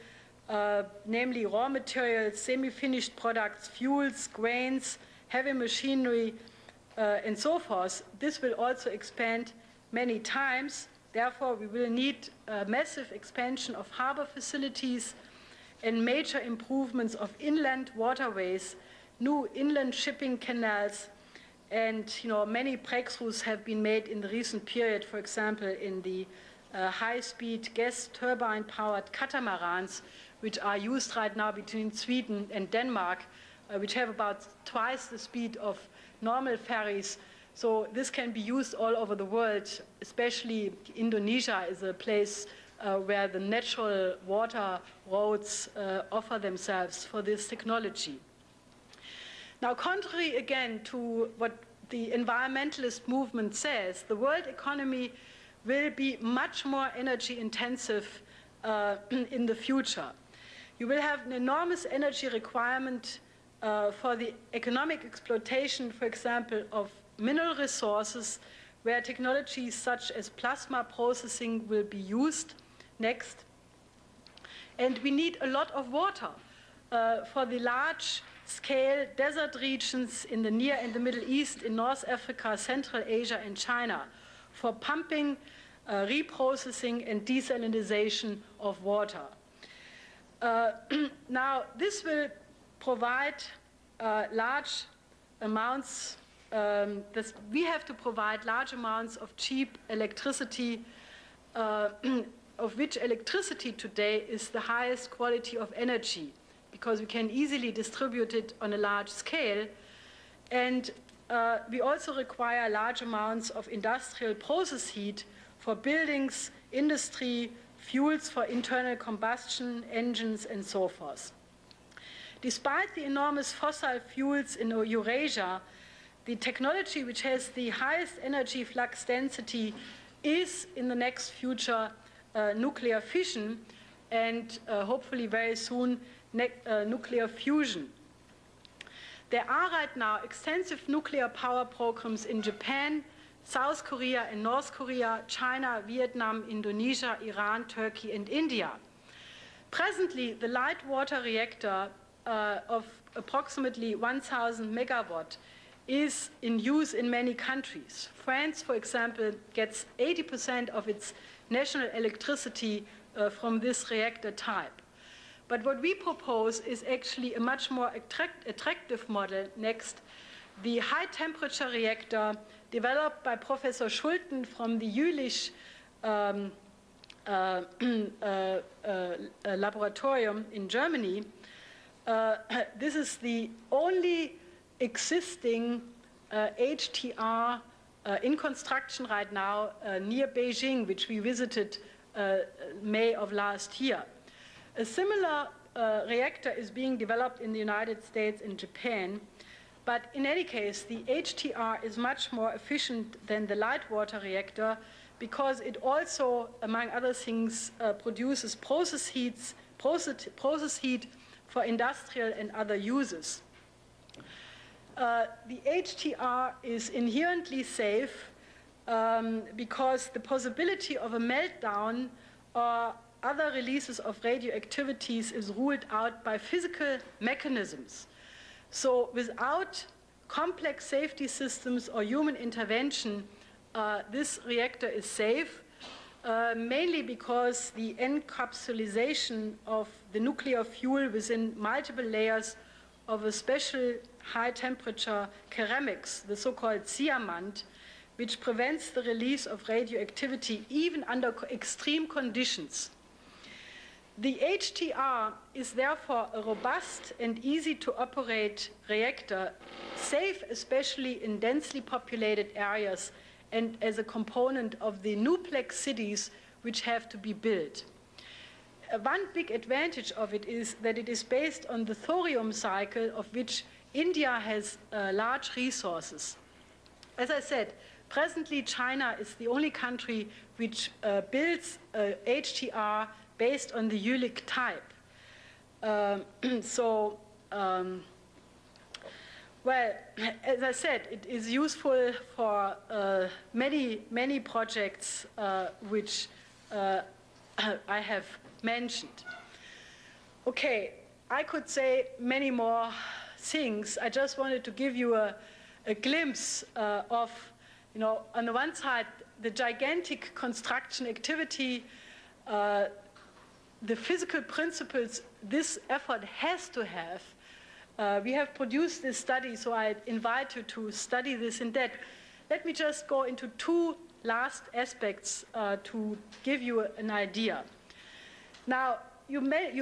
namely raw materials, semi-finished products, fuels, grains, heavy machinery, and so forth, this will also expand many times. Therefore, we will need a massive expansion of harbor facilities and major improvements of inland waterways, new inland shipping canals, and many breakthroughs have been made in the recent period, for example, in the high-speed gas turbine-powered catamarans, which are used right now between Sweden and Denmark, which have about twice the speed of normal ferries. So this can be used all over the world, especially Indonesia is a place where the natural water roads offer themselves for this technology. Now, contrary again to what the environmentalist movement says, the world economy will be much more energy intensive in the future. You will have an enormous energy requirement for the economic exploitation, for example, of mineral resources, where technologies such as plasma processing will be used next. And we need a lot of water for the large-scale desert regions in the Near and the Middle East, in North Africa, Central Asia, and China, for pumping, reprocessing, and desalinization of water. Now, this will provide large amounts. We have to provide large amounts of cheap electricity, of which electricity today is the highest quality of energy, because we can easily distribute it on a large scale. And we also require large amounts of industrial process heat for buildings, industry, fuels for internal combustion engines, and so forth. Despite the enormous fossil fuels in Eurasia, the technology which has the highest energy flux density is, in the next future, nuclear fission, and hopefully very soon, nuclear fusion. There are right now extensive nuclear power programs in Japan, South Korea and North Korea, China, Vietnam, Indonesia, Iran, Turkey, and India. Presently, the light water reactor of approximately 1,000 megawatt is in use in many countries. France, for example, gets 80% of its national electricity from this reactor type. But what we propose is actually a much more attractive model next, the high-temperature reactor developed by Professor Schulten from the Jülich laboratorium in Germany. This is the only existing HTR in construction right now near Beijing, which we visited May of last year. A similar reactor is being developed in the United States and Japan, but in any case, the HTR is much more efficient than the light water reactor because it also, among other things, produces process heat for industrial and other uses. The HTR is inherently safe because the possibility of a meltdown or other releases of radioactivities is ruled out by physical mechanisms. So without complex safety systems or human intervention, this reactor is safe, mainly because the encapsulation of the nuclear fuel within multiple layers of a special high-temperature ceramics, the so-called Siamant, which prevents the release of radioactivity even under extreme conditions. The HTR is therefore a robust and easy-to-operate reactor, safe especially in densely populated areas and as a component of the nuplex cities which have to be built. One big advantage of it is that it is based on the thorium cycle, of which India has large resources. As I said, presently China is the only country which builds HTR based on the Jülich type. Well, as I said, it is useful for many projects which I have mentioned. Okay, I could say many more things, I just wanted to give you a glimpse of, on the one side, the gigantic construction activity, the physical principles this effort has to have. We have produced this study, so I invite you to study this in depth. Let me just go into two last aspects to give you an idea. Now, you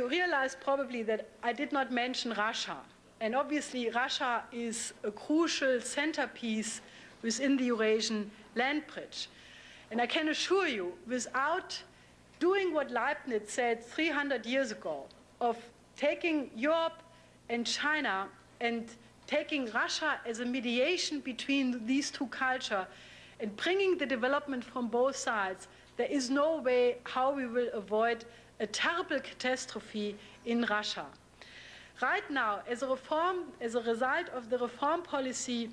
realize probably that I did not mention Russia. And obviously, Russia is a crucial centerpiece within the Eurasian land bridge. And I can assure you, without doing what Leibniz said 300 years ago, of taking Europe and China and taking Russia as a mediation between these two cultures and bringing the development from both sides, there is no way how we will avoid a terrible catastrophe in Russia. Right now, as a result of the reform policy,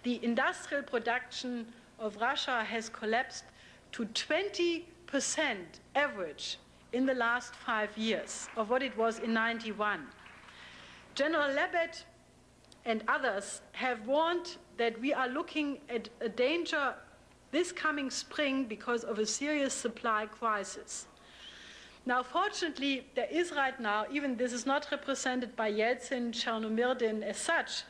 the industrial production of Russia has collapsed to 20% average in the last 5 years of what it was in '91. General Lebed and others have warned that we are looking at a danger this coming spring because of a serious supply crisis. Now, fortunately, there is right now, even this is not represented by Yeltsin, Chernomyrdin as such,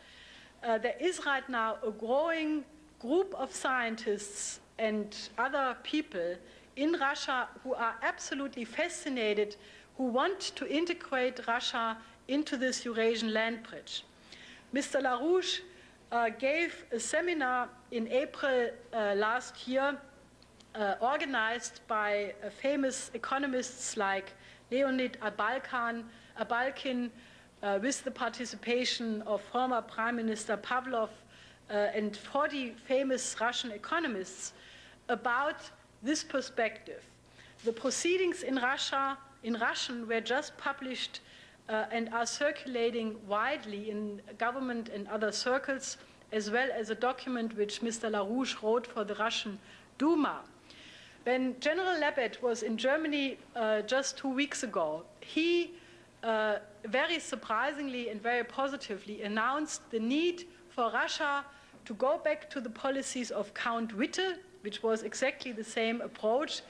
there is right now a growing group of scientists and other people in Russia who are absolutely fascinated, who want to integrate Russia into this Eurasian land bridge. Mr. LaRouche gave a seminar in April last year, organized by famous economists like Leonid Abalkin, with the participation of former Prime Minister Pavlov and 40 famous Russian economists, about this perspective. The proceedings in Russia, in Russian, were just published and are circulating widely in government and other circles, as well as a document which Mr. LaRouche wrote for the Russian Duma. When General Lebed was in Germany just 2 weeks ago, he very surprisingly and very positively announced the need for Russia to go back to the policies of Count Witte, which was exactly the same approach,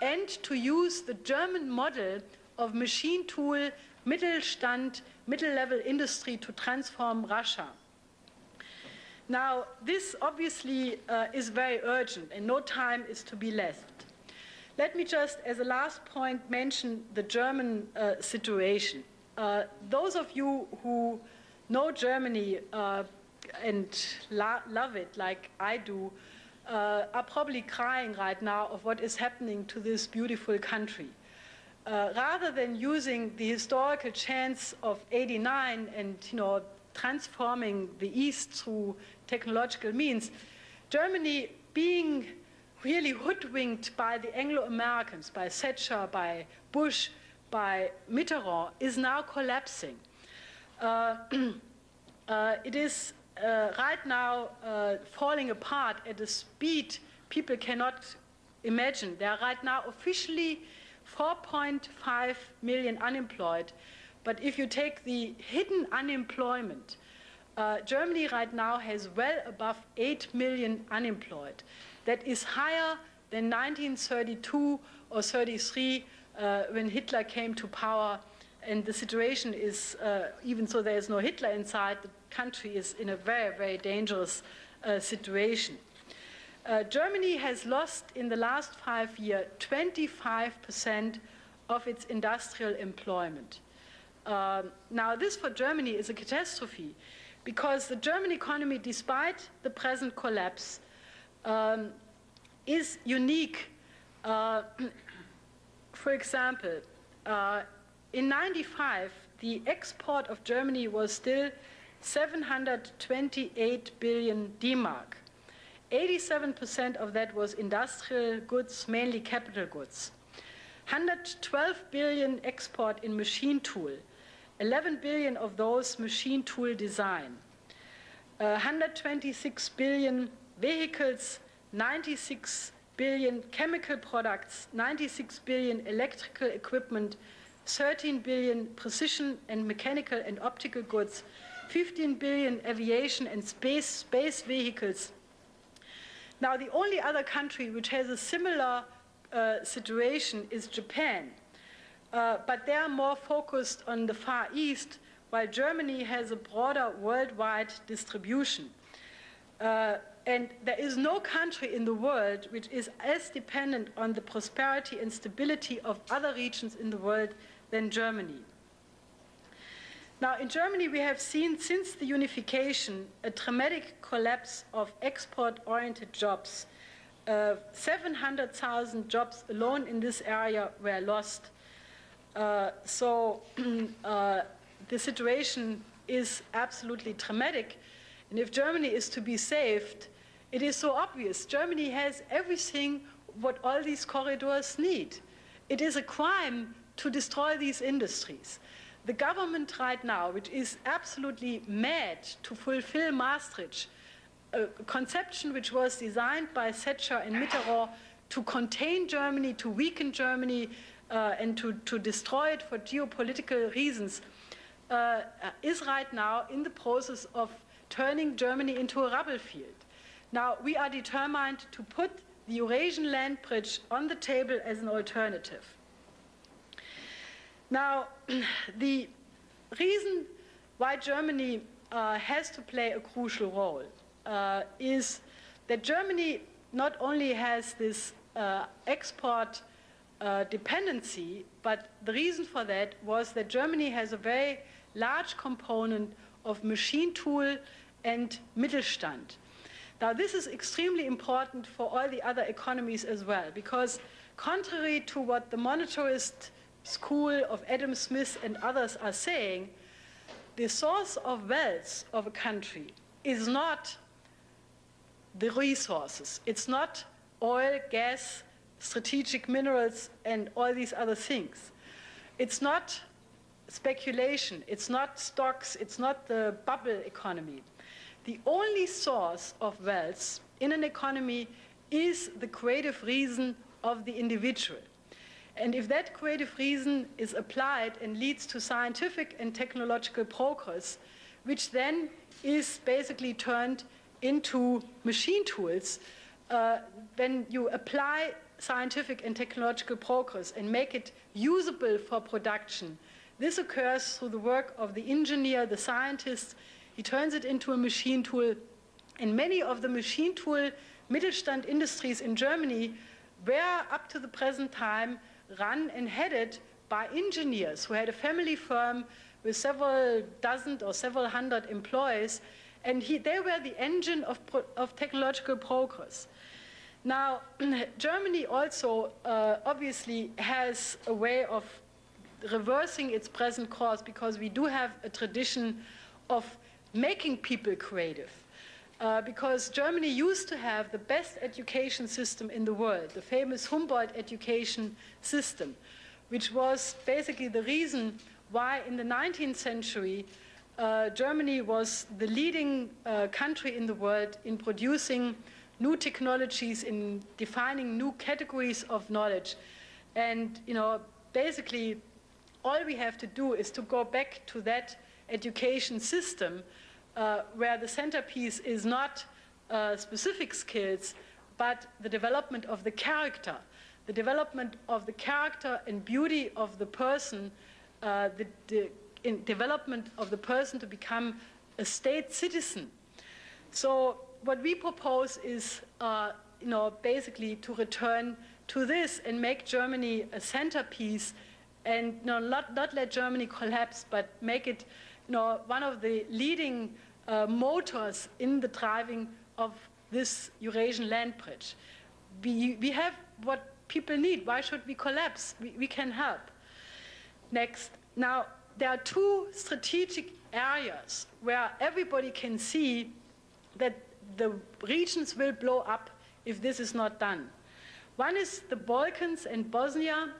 and to use the German model of machine tool, Mittelstand, middle-level industry to transform Russia. Now, this obviously is very urgent, and no time is to be left. Let me just, as a last point, mention the German situation. Those of you who know Germany and love it like I do are probably crying right now of what is happening to this beautiful country. Rather than using the historical chance of '89 and transforming the East through technological means, Germany, being really hoodwinked by the Anglo-Americans, by Thatcher, by Bush, by Mitterrand, is now collapsing. It is right now falling apart at a speed people cannot imagine. There are right now officially 4.5 million unemployed. But if you take the hidden unemployment, Germany right now has well above 8 million unemployed. That is higher than 1932 or 33 when Hitler came to power. And the situation is, even though there is no Hitler inside, the country is in a very, very dangerous situation. Germany has lost in the last 5 years 25% of its industrial employment. Now, this for Germany is a catastrophe because the German economy, despite the present collapse, is unique. For example, in '95, the export of Germany was still 728 billion D-Mark. 87% of that was industrial goods, mainly capital goods. 112 billion export in machine tool, 11 billion of those machine tool design. 126 billion vehicles, 96 billion chemical products, 96 billion electrical equipment, 13 billion precision and mechanical and optical goods, 15 billion aviation and space vehicles. Now, the only other country which has a similar situation is Japan. But they are more focused on the Far East, while Germany has a broader worldwide distribution. And there is no country in the world which is as dependent on the prosperity and stability of other regions in the world than Germany. Now, in Germany, we have seen since the unification a dramatic collapse of export-oriented jobs. 700,000 jobs alone in this area were lost. So the situation is absolutely dramatic. And if Germany is to be saved, it is so obvious. Germany has everything what all these corridors need. It is a crime to destroy these industries. The government right now, which is absolutely mad to fulfill Maastricht, a conception which was designed by Thatcher and Mitterrand to contain Germany, to weaken Germany, and to destroy it for geopolitical reasons, is right now in the process of turning Germany into a rubble field. Now, we are determined to put the Eurasian land bridge on the table as an alternative. Now, the reason why Germany has to play a crucial role is that Germany not only has this export dependency, but the reason for that was that Germany has a very large component of machine tool and Mittelstand. Now, this is extremely important for all the other economies as well, because contrary to what the monetarist school of Adam Smith and others are saying, the source of wealth of a country is not the resources. It's not oil, gas, strategic minerals, and all these other things. It's not speculation. It's not stocks. It's not the bubble economy. The only source of wealth in an economy is the creative reason of the individual. And if that creative reason is applied and leads to scientific and technological progress, which then is basically turned into machine tools, when you apply scientific and technological progress and make it usable for production, this occurs through the work of the engineer, the scientist. He turns it into a machine tool. And many of the machine tool Mittelstand industries in Germany were, up to the present time, run and headed by engineers who had a family firm with several dozen or several hundred employees, and they were the engine of technological progress. Now, Germany also obviously has a way of reversing its present course, because we do have a tradition of making people creative. Because Germany used to have the best education system in the world, the famous Humboldt education system, which was basically the reason why in the 19th century Germany was the leading country in the world in producing new technologies, in defining new categories of knowledge. And basically all we have to do is to go back to that education system where the centerpiece is not specific skills, but the development of the character and beauty of the person, the development of the person to become a state citizen. So what we propose is, basically to return to this and make Germany a centerpiece, and not let Germany collapse, but make it one of the leading motors in the driving of this Eurasian land bridge. We have what people need. Why should we collapse? We can help. Next. Now, there are two strategic areas where everybody can see that the regions will blow up if this is not done. One is the Balkans and Bosnia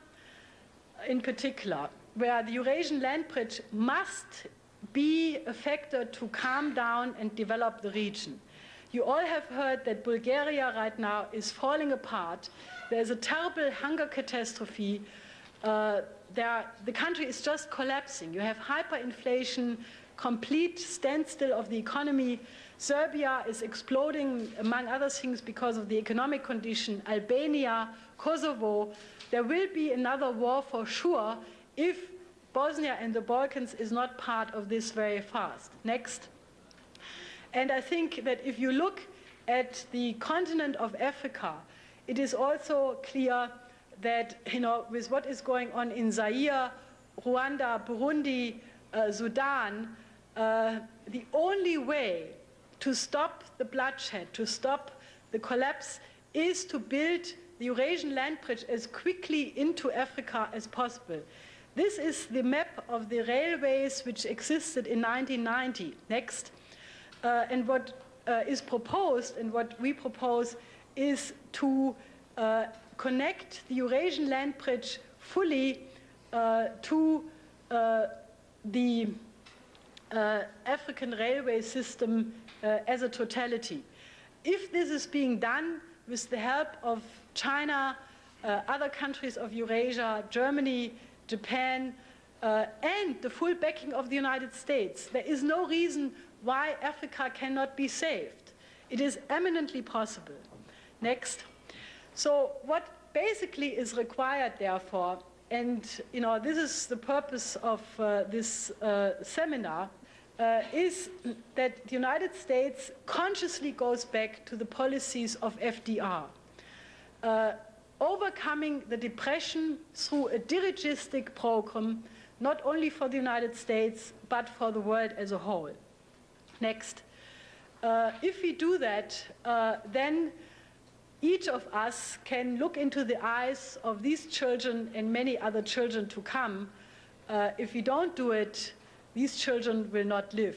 in particular, where the Eurasian land bridge must be a factor to calm down and develop the region. You all have heard that Bulgaria right now is falling apart. There's a terrible hunger catastrophe. The country is just collapsing. You have hyperinflation, complete standstill of the economy. Serbia is exploding, among other things, because of the economic condition. Albania, Kosovo. There will be another war for sure if Bosnia and the Balkans is not part of this very fast. Next. And I think that if you look at the continent of Africa, it is also clear that, with what is going on in Zaire, Rwanda, Burundi, Sudan, the only way to stop the bloodshed, to stop the collapse, is to build the Eurasian land bridge as quickly into Africa as possible. This is the map of the railways which existed in 1990. Next. And what is proposed, and what we propose, is to connect the Eurasian land bridge fully to the African railway system as a totality. If this is being done with the help of China, other countries of Eurasia, Germany, Japan, and the full backing of the United States, there is no reason why Africa cannot be saved. It is eminently possible. Next. So what basically is required, therefore, and this is the purpose of this seminar, is that the United States consciously goes back to the policies of FDR, overcoming the depression through a dirigistic program, not only for the United States, but for the world as a whole. Next. If we do that, then each of us can look into the eyes of these children and many other children to come. If we don't do it, these children will not live.